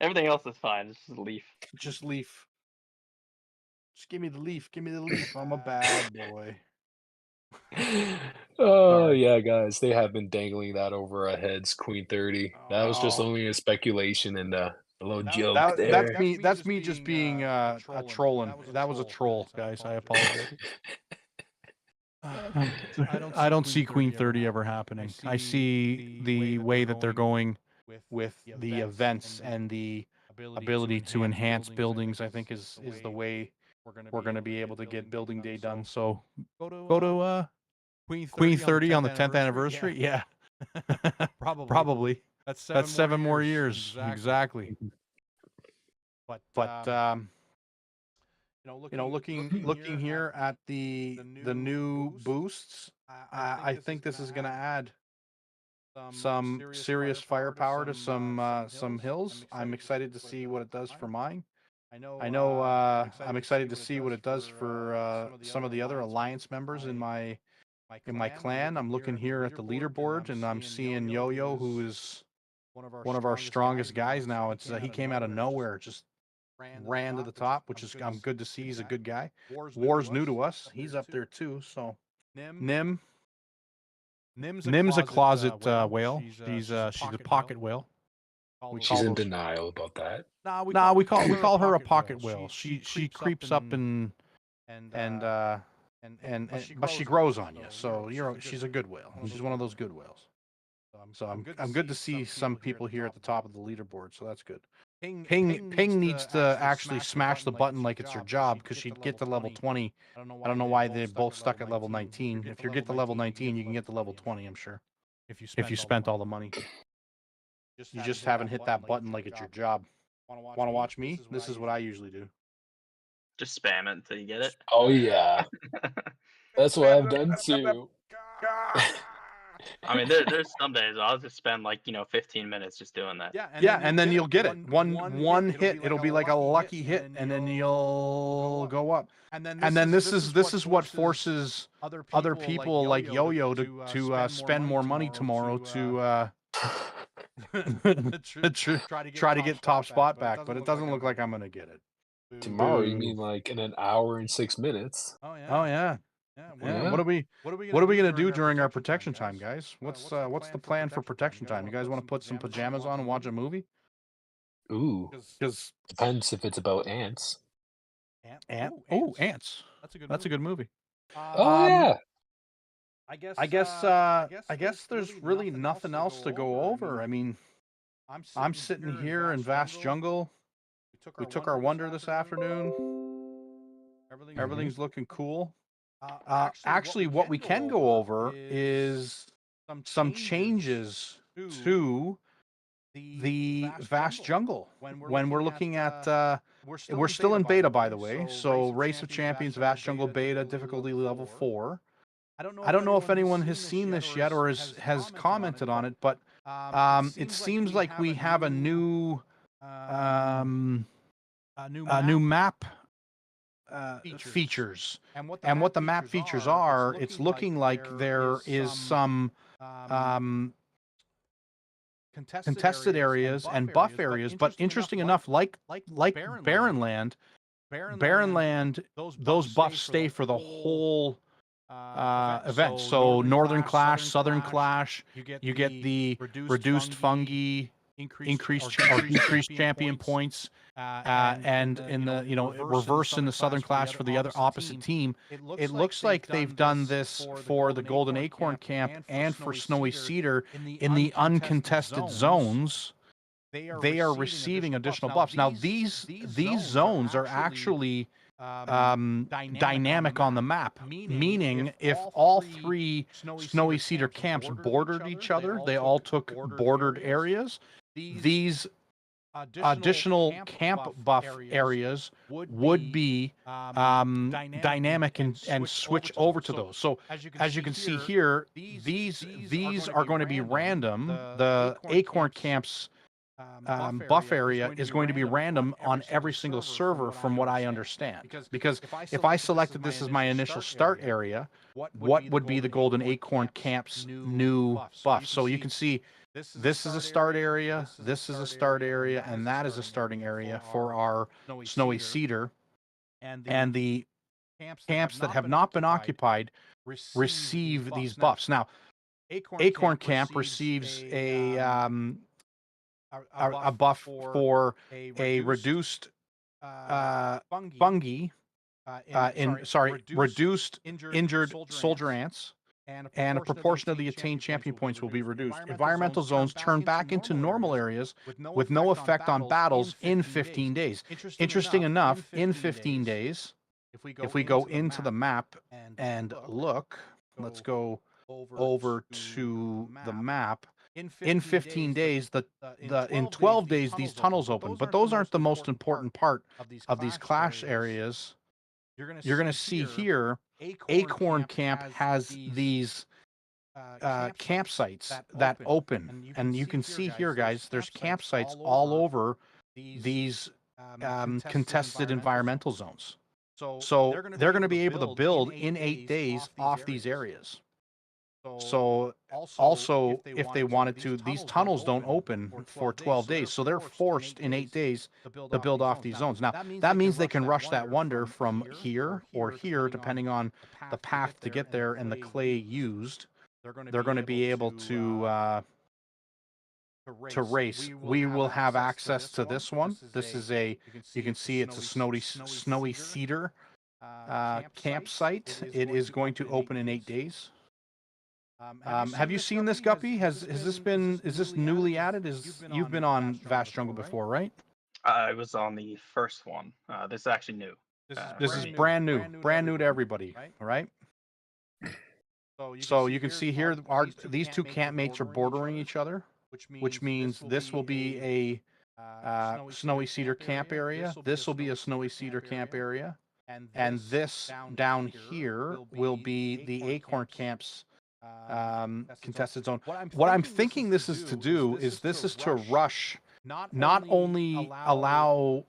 Everything else is fine. It's just a leaf. Just leaf. Just give me the leaf. Give me the leaf. I'm a bad boy. Oh, yeah, guys. They have been dangling that over our heads, Queen 30. That was just Oh. only a speculation and a little joke there. That's me just being a trolling. That was a troll, guys. I apologize. I don't see Queen 30 ever happening. I see the way that they're going with the events and the ability to enhance buildings. I think is the way we're going to be able to get building day done. So go to Queen 30 on the 10th anniversary. Yeah. Probably. That's 7 more years. Exactly. But looking here at the new boosts, I think this is going to add some serious firepower to some hills. I'm excited to see what it does for mine. I know I'm excited to see what it does for some of the other alliance members in my clan. I'm looking here at the leaderboard and I'm seeing Yo-Yo, who is one of our strongest guys now. It's he came out of nowhere, just ran to the top, which is I'm good to see. He's a good guy. War's new to us. He's up there too. So Nim, Nim's a closet whale. She's a pocket whale. She's in denial about that. We call her a pocket whale. She creeps up but she grows on you. So she's a good whale. She's one of those good whales. So I'm good to see some people here at the top of the leaderboard. So that's good. Ping needs to actually smash the button like it's her job because she'd get to level 20. I don't know why they're both stuck at level 19. If you get to level 19, you can get to level 20, I'm sure. If you spent all the money. You just haven't hit that button like it's your job. Want to watch me? This is what I usually do. Just spam it until you get it. Oh yeah, that's what I've done too. I mean, there's some days I'll just spend like 15 minutes just doing that. Yeah, and then you'll get it. One hit, it'll be like a lucky hit, and then you'll go up. And then this is what forces other people like Yo-Yo to spend more money tomorrow to try to get top spot back. But it doesn't look like I'm gonna get it. Tomorrow, you mean like in an hour and 6 minutes? Oh yeah. Yeah. What are we gonna do during our protection time, guys? What's the plan for protection time? You guys want to put some pajamas on and watch a movie? Ooh, Because depends if it's about ants. ants. That's a good movie. Oh yeah. I guess there's really nothing else to go over. I mean, I'm sitting here in vast jungle. We took our wonder this afternoon. Everything's looking cool. Actually, what we can go over is some changes to the vast jungle. When we're looking at, we're still in beta, by the way. So, Race of Champions Vast Jungle Beta, difficulty level 4. I don't know if anyone has seen this yet or has commented on it, but it seems like we have a new map features. And what the map features are, it's looking like there is some contested areas and buff areas, but interesting enough, like Barren Land, those buffs stay for the whole event. So Northern Clash, Southern Clash, you get the reduced fungi, increased champion points, and in the reverse in the Southern Clash for the other opposite team. It looks like they've done this for the Golden Acorn Camp and for Snowy Cedar in the uncontested zones. They are receiving additional buffs. Now these zones are actually dynamic on the map, meaning if all three Snowy Cedar camps bordered each other, they all took bordered areas, these additional camp buff areas would be dynamic and switch over to those. So as you can see here, these are going to be random. The Acorn camps buff area is going to be random on every single server from what I understand. Because if I selected this as my initial start area, what would be the Golden Acorn Camp's new buff? So you can see this is a start area, this is a start area, and that is a starting area for our Snowy Cedar. And the camps that have not been occupied receive these buffs. Now, Acorn Camp receives a buff for a reduced fungi, reduced injured soldier ants, and a proportion of the attained champion points will be reduced. Environmental zones turn back into normal areas with no effect on battles in 15 days. Interesting enough, in 15 days, if we go into the map and look, let's go over to the map. In 15 days, in 12 days, these tunnels open, but those aren't the most important part of these clash areas. You're going to see here, Acorn Camp has these campsites that open, and you can see here, guys, there's campsites all over these contested environmental zones. So they're going to be able to build in 8 days off these areas. So also, if they wanted to, these tunnels don't open for 12 days. So they're forced in 8 days to build off these zones. Now, that means they can rush that wonder from here or here, depending on the path to get there and the clay used. they're going to be able to race. We will have access to this one. This is you can see it's a snowy cedar campsite. It is going to open in 8 days. Have you seen this, Guppy? Is this newly added? You've been on Vast Jungle before, right? I was on the first one. This is actually new. This is brand new to everybody, right? So you can see here, these two campmates are bordering each other, which means this will be a snowy cedar camp area. This will be a snowy cedar camp area, and this down here will be the acorn camps contested zone. What I'm thinking this is to do is to rush, not only allow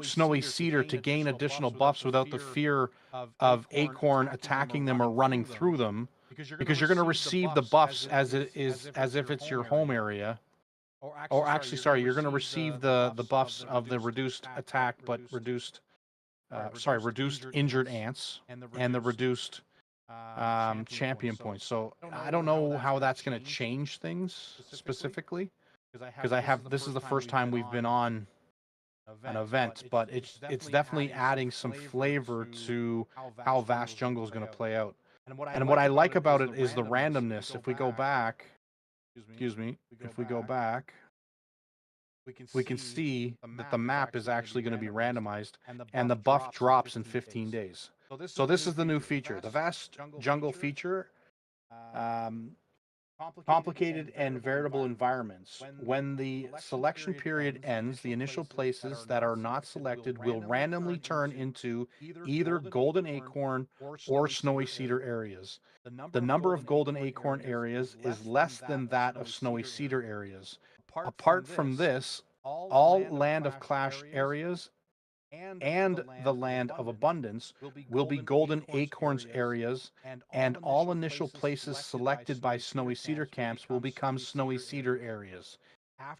snowy cedar to gain additional buffs without the fear of acorn attacking them or running through them, because you're going to receive the buffs as if it's your home area. Or actually, sorry, you're going to receive the buffs of the reduced attack, but reduced injured ants and the reduced champion points. So I don't know how that's going to change things specifically, because this is the first time we've been on an event, but it's definitely adding some flavor to how Vast Jungle is going to play out. And what I like about it is the randomness. If we go back, if we go back, we can see that the map is actually going to be randomized, and the buff drops in 15 days. So this is the new feature, the Vast Jungle feature. Complicated and variable environments. When the selection period ends, the initial places that are not selected will randomly turn into either golden acorn or snowy cedar areas. The number of golden acorn areas is less than that of snowy cedar areas. Apart from this, all land of clash areas and the land of abundance will be golden acorns areas, and all initial places selected by snowy cedar camps will become snowy cedar areas.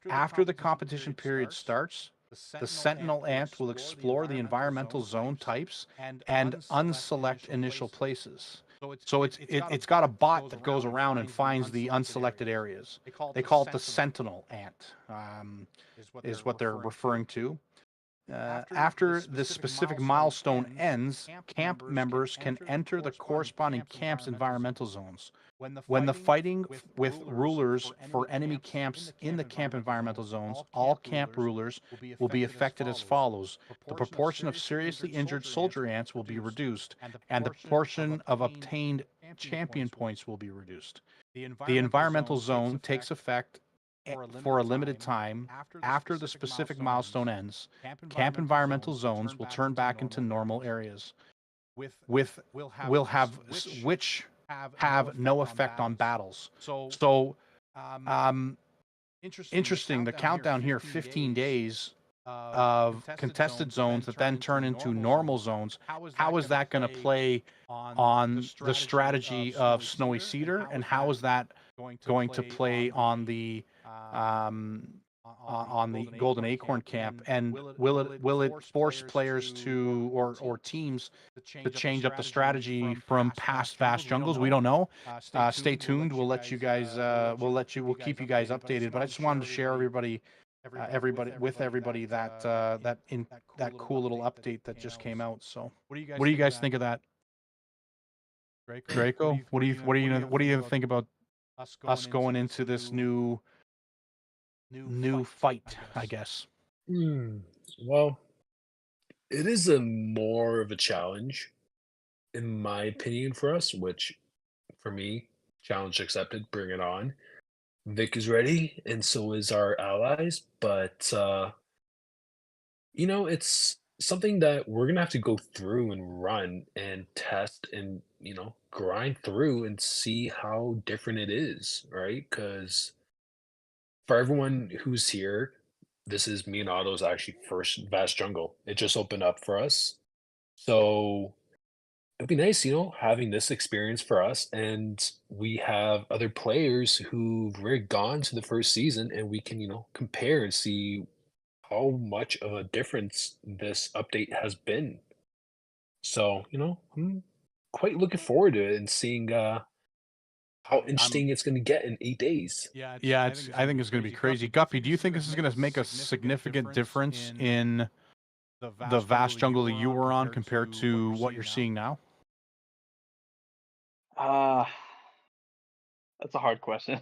After the competition period starts, the sentinel ant will explore the environmental zone types and unselect initial places. So it's got a bot that goes around and finds the unselected areas. They call it the sentinel ant, is what they're referring to. After the specific milestone ends, camp members can enter the corresponding camp's environmental zones. When the fighting with rulers for enemy camps in the camp environmental zones, all camp rulers will be affected as follows. The proportion of seriously injured soldier ants will be reduced, and the proportion of obtained champion points will be reduced. The environmental zone takes effect for a limited time after the specific milestone ends. Camp environmental zones will turn back into normal areas, which have no effect on battles. So, interesting. The countdown here: 15 days of contested zones that then turn into normal zones. How is that going to play on the strategy of snowy cedar, and how is that going to play on the golden acorn camp? And will it force players to or teams to change up the strategy from past Vast Jungles? We don't know. Stay tuned. We'll let you guys. We'll keep you guys updated. But I just wanted to share everybody that cool little update that just came out. So what do you guys think of that? Draco, what do you think about us going into this new fight, I guess? Well, it is a more of a challenge, in my opinion, for us, which for me, challenge accepted, bring it on. Vic is ready, and so is our allies, but it's something that we're gonna have to go through and run and test and, grind through and see how different it is, right? Because for everyone who's here, this is me and Otto's actually first Vast Jungle. It just opened up for us. So it'd be nice, having this experience for us. And we have other players who've already gone to the first season, and we can, compare and see how much of a difference this update has been. So, I'm quite looking forward to it and seeing how interesting it's going to get in 8 days. Yeah, I think it's going to be crazy. Guppy, do you think this is going to make a significant difference in the vast jungle that you were on compared to what you're seeing now? Uh, that's a hard question.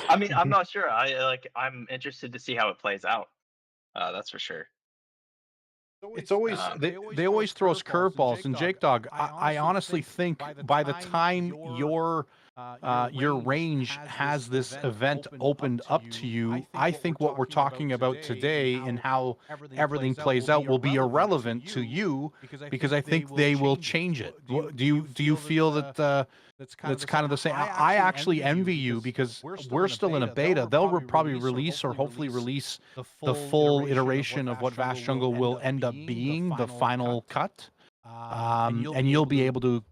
I mean, I'm not sure. I'm interested to see how it plays out. That's for sure. It's always they always throw us curveballs, and Jake Dog, I honestly think by the time your range has this event opened up to you, I think what we're talking about today and how everything plays out will be irrelevant to you, because I think they will change it. Do you feel that that's kind of the same? I actually envy you because we're still in a beta. They'll probably release, or hopefully release, the full iteration of what Vast Jungle will end up being, the final cut, and you'll be able to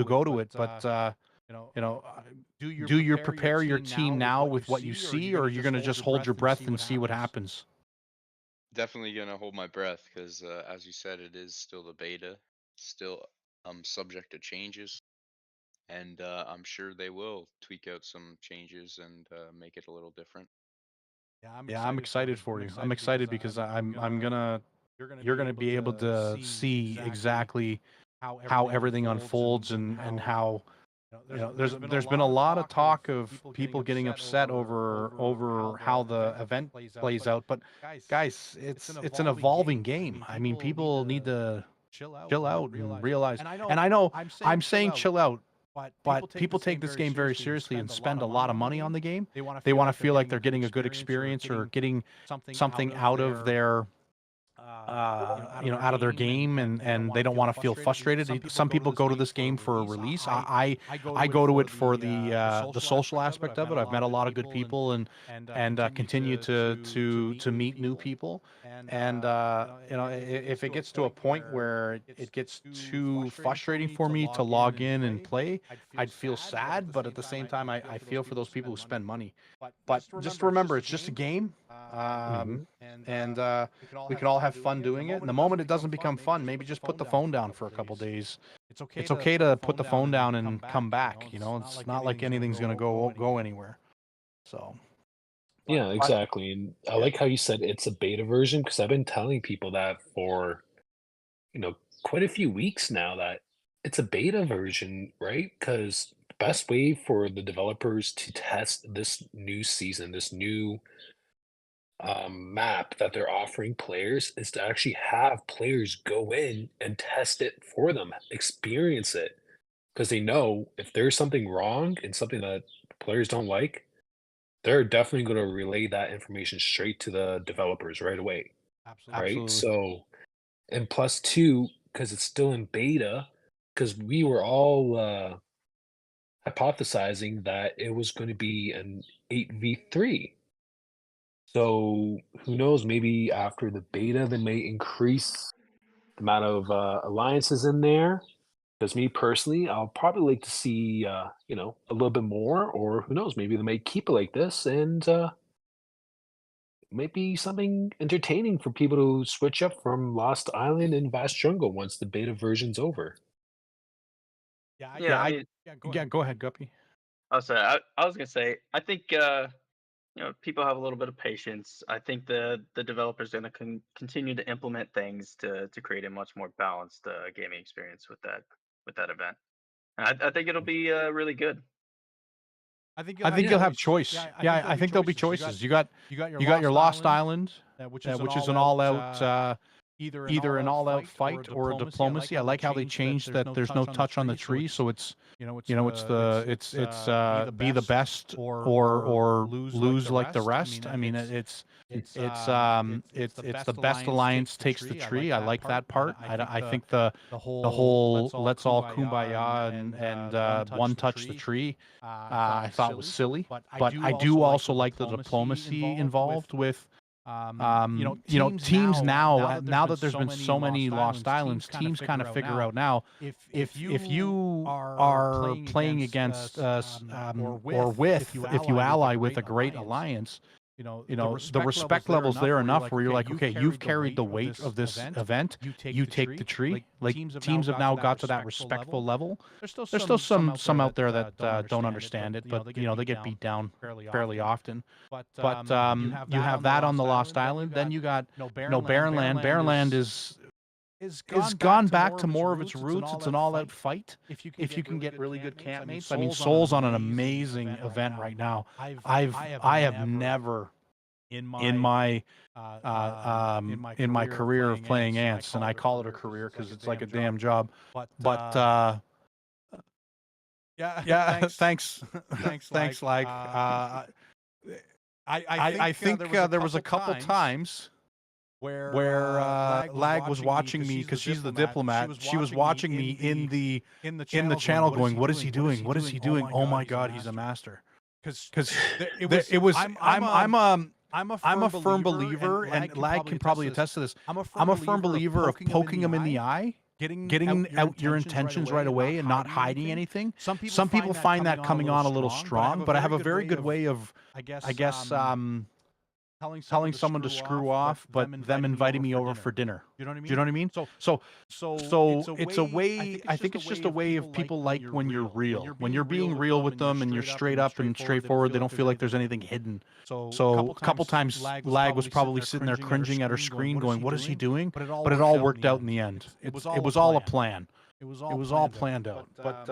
go to it. But do you prepare your team now with what you see, or you're going to just hold your breath and see what happens? Definitely gonna hold my breath because, as you said, it is still the beta, still subject to changes, and I'm sure they will tweak out some changes and make it a little different. Yeah, I'm excited for you. I'm excited because I'm gonna you're gonna be able to see exactly how everything unfolds, and how there's been a lot of talk of people getting upset over how the event plays out. But guys, it's an evolving game. I mean, people need to chill out and realize. And I know I'm saying chill out, but people take this game very seriously and spend a lot of money on the game. They want to feel like they're getting a good experience, or getting something out of their out of their game, and they don't want to feel frustrated. Some people go to this game for a release. I go to it for the social aspect of it. I've met a lot of good people, and continue to meet new people. And if it gets to a point where it gets too frustrating for me to log in and play, I'd feel sad. But at the same time, I feel for those people who spend money. But just remember, it's just a game. And we can all have fun doing it. And the moment it doesn't become fun, maybe just put the phone down for a couple days. It's okay to put the phone down and come back. It's not like anything's gonna go anywhere. So Yeah, exactly. And I like how you said it's a beta version, because I've been telling people that for, quite a few weeks now, that it's a beta version, right? Because the best way for the developers to test this new season, this new map that they're offering players, is to actually have players go in and test it for them, experience it, because they know if there's something wrong and something that players don't like, they're definitely going to relay that information straight to the developers right away, right? absolutely. So, and plus two, because it's still in beta, because we were all hypothesizing that it was going to be an 8v3. So who knows? Maybe after the beta, they may increase the amount of alliances in there. Because me personally, I'll probably like to see a little bit more, or who knows? Maybe they may keep it like this, and it might be something entertaining for people to switch up from Lost Island and Vast Jungle once the beta version's over. Yeah, I mean, Go ahead, Guppy. I was gonna say, I think people have a little bit of patience. I think the developers are gonna continue to implement things to create a much more balanced gaming experience with that event. And I think it'll be really good. I think you'll have choice. Yeah, I think there'll be choices. You got your Lost Island, which is an all out either an all out fight or a diplomacy. I like how they changed that. There's no touch on the tree, so it's be the best or lose like the rest. I mean, it's the best alliance takes the tree. I like that part. I think the whole let's all kumbaya and one touch the tree, I thought was silly. But I do also like the diplomacy involved with teams now that there's been so many Lost Islands, teams kind of figure out now if you are playing against us, or if you ally with a great alliance, the respect level's there enough where you're like, okay, you've carried the weight of this event. You take the tree. Like teams have now got to that respectful level. There's still some out there that don't understand it, but they get beat down fairly often. But you have that on the Lost Island. Then you got Barren Land. Barren Land is gone back to more of its roots. It's an all-out fight. If you can get really good campmates. I mean, Soul's on an amazing event right now. I have never in my career of playing Ants, and I call it a career because it's like a damn job. But yeah, thanks, Lag. I think there was a couple times where Lag was watching me because she's the diplomat. She was watching me in the channel, going, "What is he doing? What is he doing? Oh my God, he's a master!" Because it was. I'm a firm believer, and Lag can probably attest to this. I'm a firm believer of poking him in the eye, getting out your intentions right away, and not hiding anything. Some people find that coming on a little strong, but I have a very good way of, I guess, telling someone to screw off, but them inviting me over for dinner. Do you know what I mean? So it's a way. I think it's just a way of people like when you're real, when you're being real with them, and you're straight up and straightforward. They don't feel like there's anything hidden. So a couple times, Lag was probably sitting there cringing at her screen, going, "What is he doing?" But it all worked out in the end. It was all a plan. It was all planned out. But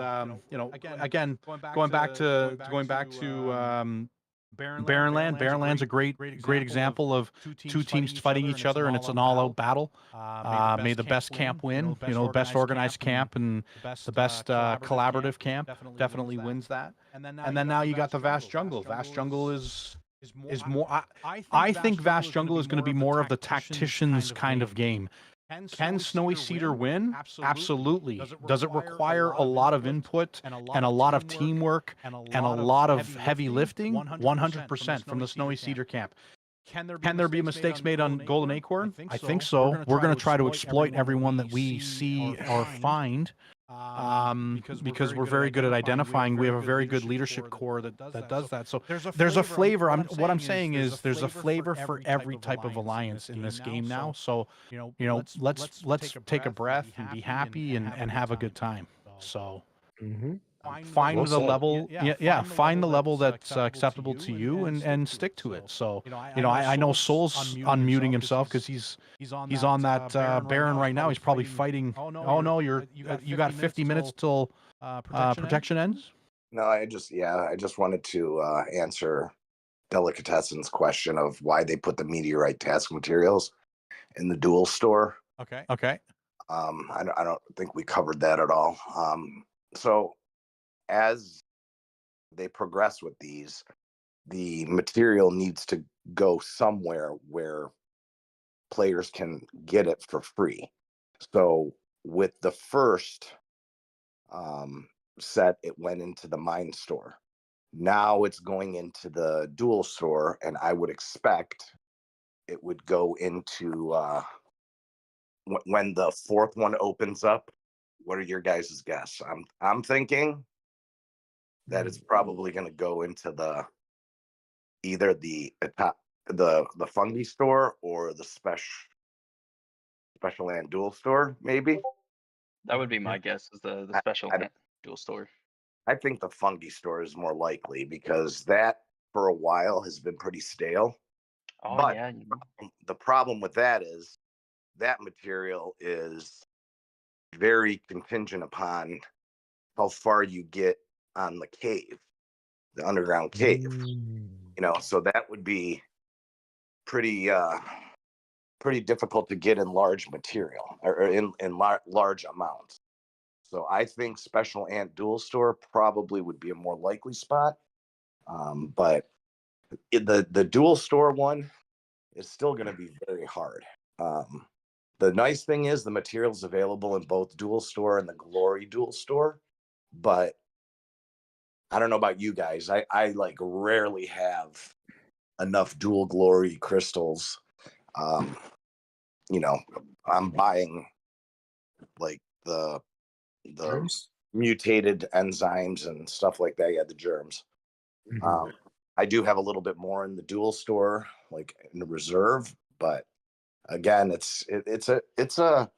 again, going back to Barren Land's a great example of two teams fighting each other, and it's an all-out battle. May the best camp win. The best organized camp and the best collaborative camp definitely wins that. And then now you got the Vast Jungle. Vast Jungle is more. I think Vast Jungle is going to be more of the tacticians kind of game. Can Snowy Cedar win? Absolutely. Does it require a lot of input and a lot of teamwork and a lot of heavy lifting? 100% from the Snowy Cedar camp. Can there be mistakes made on Golden Acorn? I think so. We're going to try to exploit everyone that we see or find, because we're very good at identifying. We have a very good leadership core that does that. So there's a flavor. What I'm saying is there's a flavor for every type of alliance in this game now. So let's take a breath and be happy and have a good time. So. Find Well the said. level, find the level that's acceptable to you and stick to it. So, I know Soul's unmuting himself because he's on that Baron right now. He's probably fighting. Oh no, you got 50 minutes till protection ends. No, I just wanted to answer Delicatessen's question of why they put the Meteorite task materials in the dual store. Okay. I don't think we covered that at all. So as they progress with these, the material needs to go somewhere where players can get it for free. So with the first set, it went into the mine store. Now it's going into the dual store, and I would expect it would go into when the fourth one opens up. What are your guys' guess? I'm thinking that it's probably going to go into either the fungi store or the special land dual store, maybe. That would be my guess, is the special dual store. I think the fungi store is more likely because that for a while has been pretty stale. Oh, but yeah. The problem with that is that material is very contingent upon how far you get on the cave, the underground cave. So that would be pretty difficult to get in large material or in large amounts. So I think Special Ant Dual Store probably would be a more likely spot. But the Dual Store one is still going to be very hard. The nice thing is the material's available in both Dual Store and the Glory Dual Store. But I don't know about you guys. I like rarely have enough Dual Glory crystals. I'm buying like the Germs? mutated enzymes and stuff like that. Yeah, the germs. I do have a little bit more in the dual store, like in the reserve, but again, it's a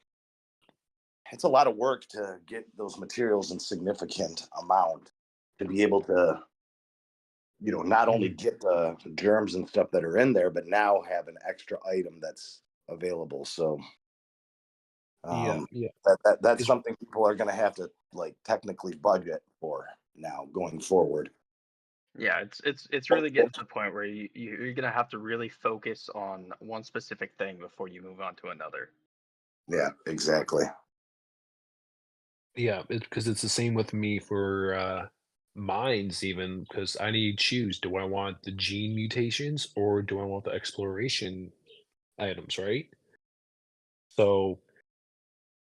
lot of work to get those materials in significant amount to be able to, not only get the germs and stuff that are in there, but now have an extra item that's available. So Yeah, yeah. that's It's something people are going to have to like technically budget for now going forward. Yeah, it's really getting to the point where you're gonna have to really focus on one specific thing before you move on to another. Yeah, exactly. yeah, it's because it's the same with me for mines even because I need to choose. Do I want the gene mutations or do I want the exploration items, right? So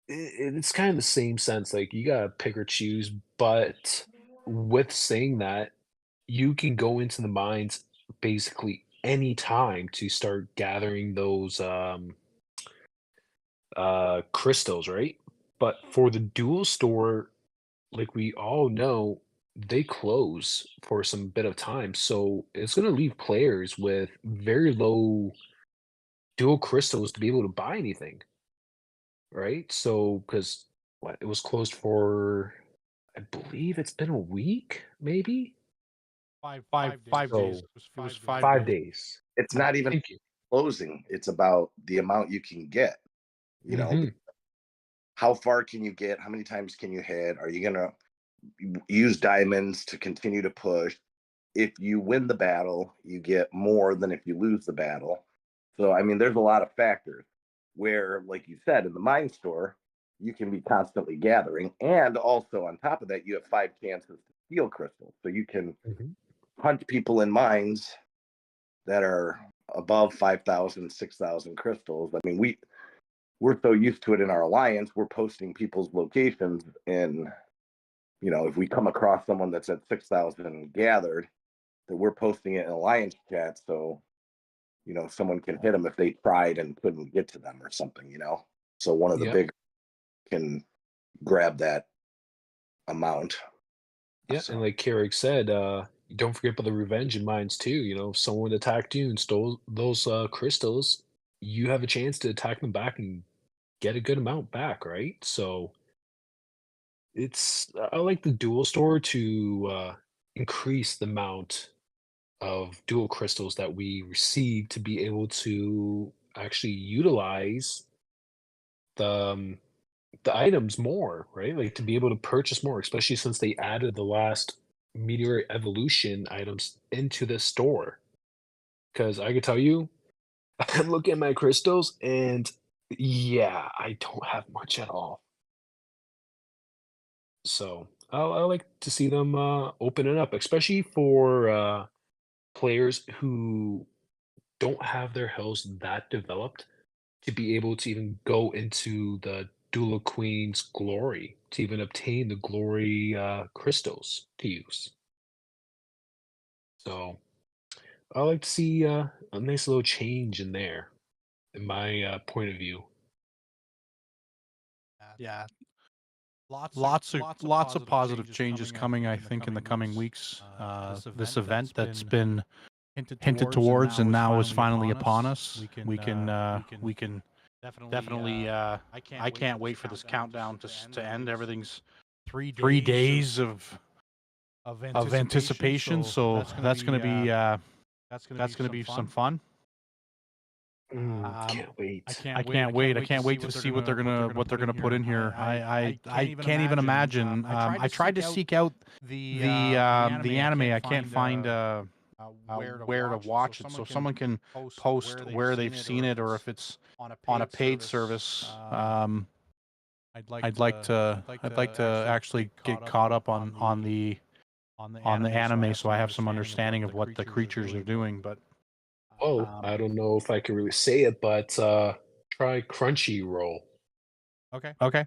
it's kind of the same sense. Like you gotta pick or choose, but with saying that, you can go into the mines basically any time to start gathering those crystals, right? But for the dual store, like we all know, they close for some bit of time. So it's gonna leave players with very low dual crystals to be able to buy anything, right? So because what it was closed for, I believe it's been a week, maybe. Five days. So It was 5 days. 5 days. It's not even Thank you. closing. It's about the amount you can get. Hmm. How far can you get? How many times can you hit? Are you going to use diamonds to continue to push? If you win the battle, you get more than if you lose the battle. So, I mean, there's a lot of factors where, like you said, in the mine store, you can be constantly gathering. And also, on top of that, you have 5 chances to steal crystals. So you can Hmm. hunt people in mines that are above 5,000, 6,000 crystals. I mean, we're so used to it in our alliance, we're posting people's locations. And, if we come across someone that's at 6,000 gathered, that we're posting it in alliance chat. So, someone can hit them if they tried and couldn't get to them or something. So one of the Yep. big can grab that amount. Yeah, So, and like Carrick said, don't forget about the revenge in mines too. If someone attacked you and stole those crystals, you have a chance to attack them back and get a good amount back, right? So I like the dual store to increase the amount of dual crystals that we receive to be able to actually utilize the the items more, right? Like to be able to purchase more, especially since they added the last Meteorite evolution items into the store. Because I could tell you, I'm looking at my crystals, and yeah, I don't have much at all. So I like to see them open it up, especially for players who don't have their hills that developed to be able to even go into the Dula Queen's glory to even obtain the glory crystals to use. So I like to see a nice little change in there, in my point of view. Yeah, lots of positive changes coming. I think in the coming weeks. This event that's been hinted towards and now is finally upon us. We can definitely. I can't wait for this countdown to end. Everything's 3 days of anticipation. So that's gonna be some fun. Can't wait. I can't wait. I can't wait to see what they're gonna put in here. I can't even imagine. I tried to seek out the anime. I can't find where to watch it. So if someone can post where they've seen it or if it's on a paid service. I'd like to actually get caught up on the anime so I have some understanding of what the creatures are doing. But Well, I don't know if I can really say it, but try Crunchyroll. okay.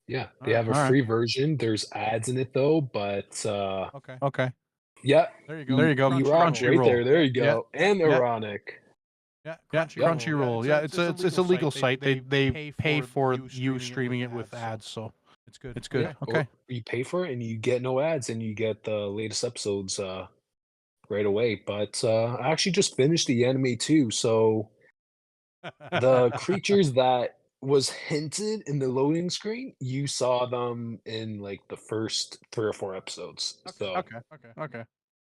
Yeah, they have a All right. free version. There's ads in it though, but Okay. yeah, There you go. erotic right there. Crunchyroll. There you Yeah. go. And Yeah. ironic. Yeah, Crunchyroll. Yeah, it's a legal site. They pay for you streaming it with ads, so it's good. Yeah, Okay. or you pay for it and you get no ads and you get the latest episodes right away. But I actually just finished the anime too, so the creatures that was hinted in the loading screen, you saw them in like the first 3 or 4 episodes. So Okay. yeah,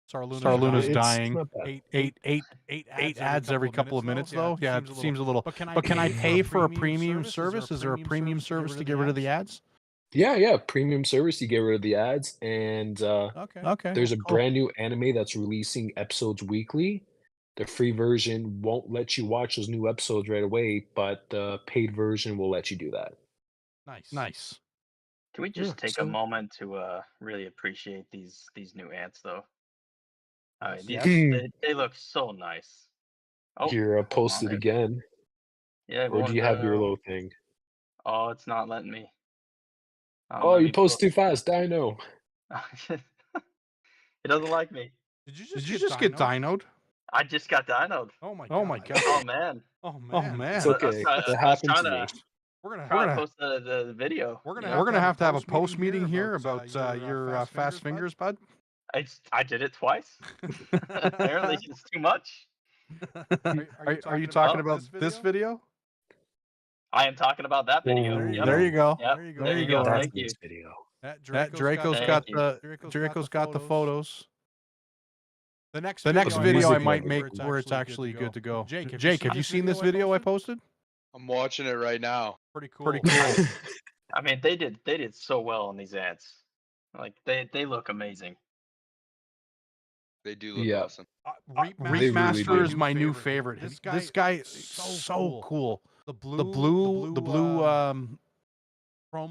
Sarluna's it's dying. not bad. Eight ads every couple of minutes, though. Yeah, it seems a little. But can I pay for a premium service? Is there a premium service to get rid of the ads? Yeah, premium service. You get rid of the ads, and Okay. there's a cool. brand new anime that's releasing episodes weekly. The free version won't let you watch those new episodes right away, but the paid version will let you do that. Nice. Can we Yeah, just take a so moment to really appreciate these new ants though? They look so nice. Oh, here, hold on. posted again. Yeah, it Or do won't. you have your little thing? Oh, it's not letting me. Oh, Let you me post too fast. I know. it doesn't like me. Did you just get dinoed? I just got dinoed. Oh my god. Oh man. Oh It's man. okay. I That was happened trying to me. to We're gonna post the video. we're gonna have to have a post meeting here about your fast fingers, bud. I did it twice. Apparently, it's too much. Are you talking about this video? I am talking about that video. Oh, Yep. There you go. Yep. There you go. That's Thank you. this video. That Draco's got the photos. The next video video I music might level. make where it's actually good to go. Jake, have you seen this video I posted? I'm watching it right now. Pretty cool. I mean, they did so well on these ads. Like they look amazing. They do look Yeah. awesome. Reapmaster really is my new favorite. This guy is so cool. The blue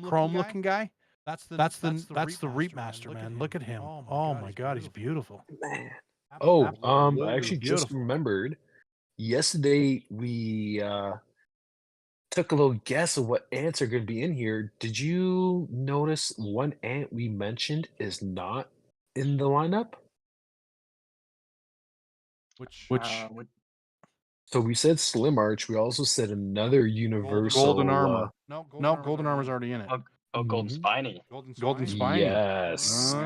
chrome looking guy. That's the Reapmaster, man. Look at him. Oh my god, he's beautiful. Man. Oh, I Absolutely actually just beautiful. remembered. Yesterday we took a little guess of what ants are going to be in here. Did you notice one ant we mentioned is not in the lineup? Which So we said Slim Arch. We also said another universal golden armor. No, golden armor's already in it. Golden Mhm. Spiny. Golden Spiny. Yes.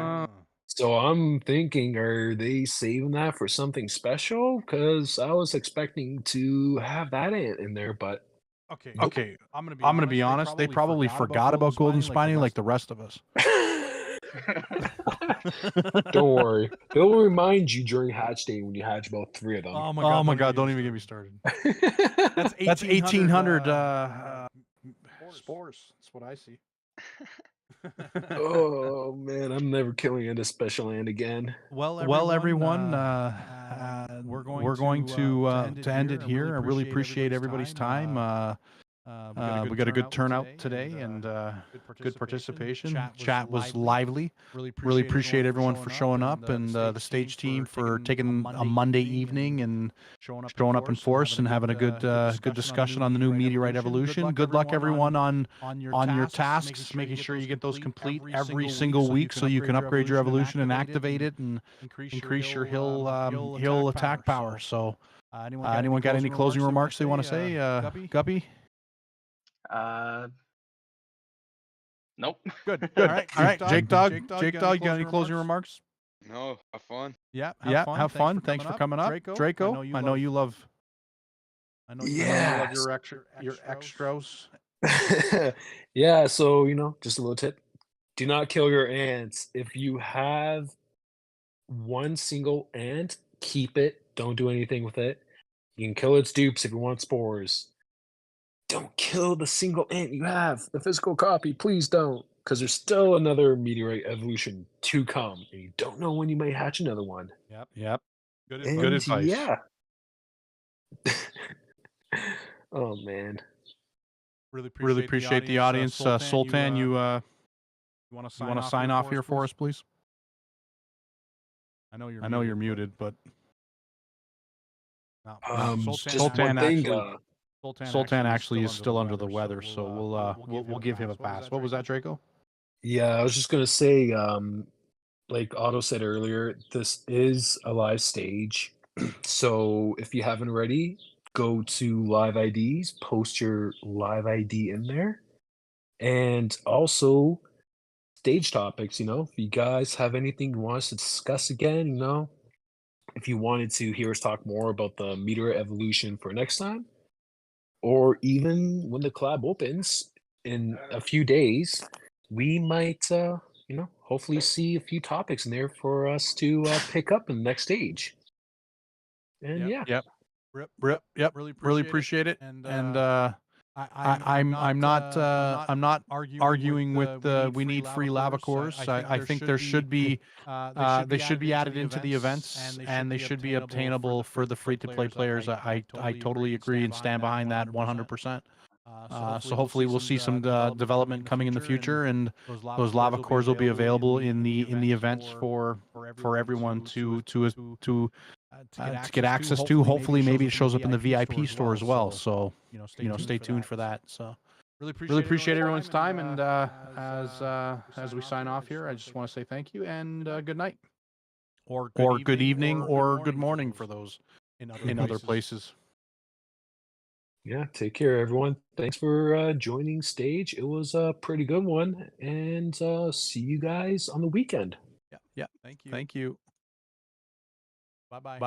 So I'm thinking, are they saving that for something special? Because I was expecting to have that ant in there, but Okay, I'm gonna be honest. They probably forgot about Golden Spiny like the rest of us. don't worry. They'll remind you during hatch day when you hatch about 3 of them. Oh my god! Don't even get me started. That's 1,800 spores. That's what I see. Oh man, I'm never killing a special ant again. Well, everyone, we're going to end it here. I really appreciate everybody's time. We got a good turnout today and good participation. Chat was lively. Really appreciate everyone for showing up and the stage team for taking a Monday evening and showing up in force and having a good discussion on the new Meteorite evolution. Good luck everyone on your tasks, making sure you get those complete every single week so you can upgrade your evolution and activate it and increase your hill attack power. So anyone got any closing remarks they want to say? Guppy? Nope. Good. All right. Jake Dog, you got any closing remarks? No, have fun. Yeah. Have fun. Thanks for coming up. Draco, I know you love Yeah. your extras. Yeah, so just a little tip. Do not kill your ants. If you have one single ant, keep it. Don't do anything with it. You can kill its dupes if you want spores. Don't kill the single ant you have. The physical copy, please don't. Because there's still another meteorite evolution to come. And you don't know when you might hatch another one. Yep. Good advice. Yeah. Oh man. Really appreciate the audience. Sultan, you want to sign off here for us, please? I know you're muted, but just one thing. Sultan actually is still under the weather, so we'll give him a pass. What was that, Draco? Yeah, I was just gonna say, like Otto said earlier, this is a live stage. So if you haven't already, go to live IDs, post your live ID in there. And also stage topics, if you guys have anything you want us to discuss again, if you wanted to hear us talk more about the meteor evolution for next time, or even when the collab opens in a few days, we might, hopefully see a few topics in there for us to pick up in the next stage. And yeah, Yep. Yep. Really appreciate it. And I'm not arguing with the we need free lava cores. I think there should be they should be added into the events, and they should be obtainable for the free to play players. I totally agree and stand behind that 100%. So hopefully we'll see some development coming in the future, and those lava cores will be available in the events for everyone to get access to. Hopefully, maybe it shows up in the VIP store as well. So, stay tuned for that. So, really appreciate everyone's time. And as we sign off here, I just want to say thank you and good night, or good evening, or good morning for those in other places. Yeah, take care, everyone. Thanks for joining stage. It was a pretty good one, and see you guys on the weekend. Yeah. Thank you. Bye bye.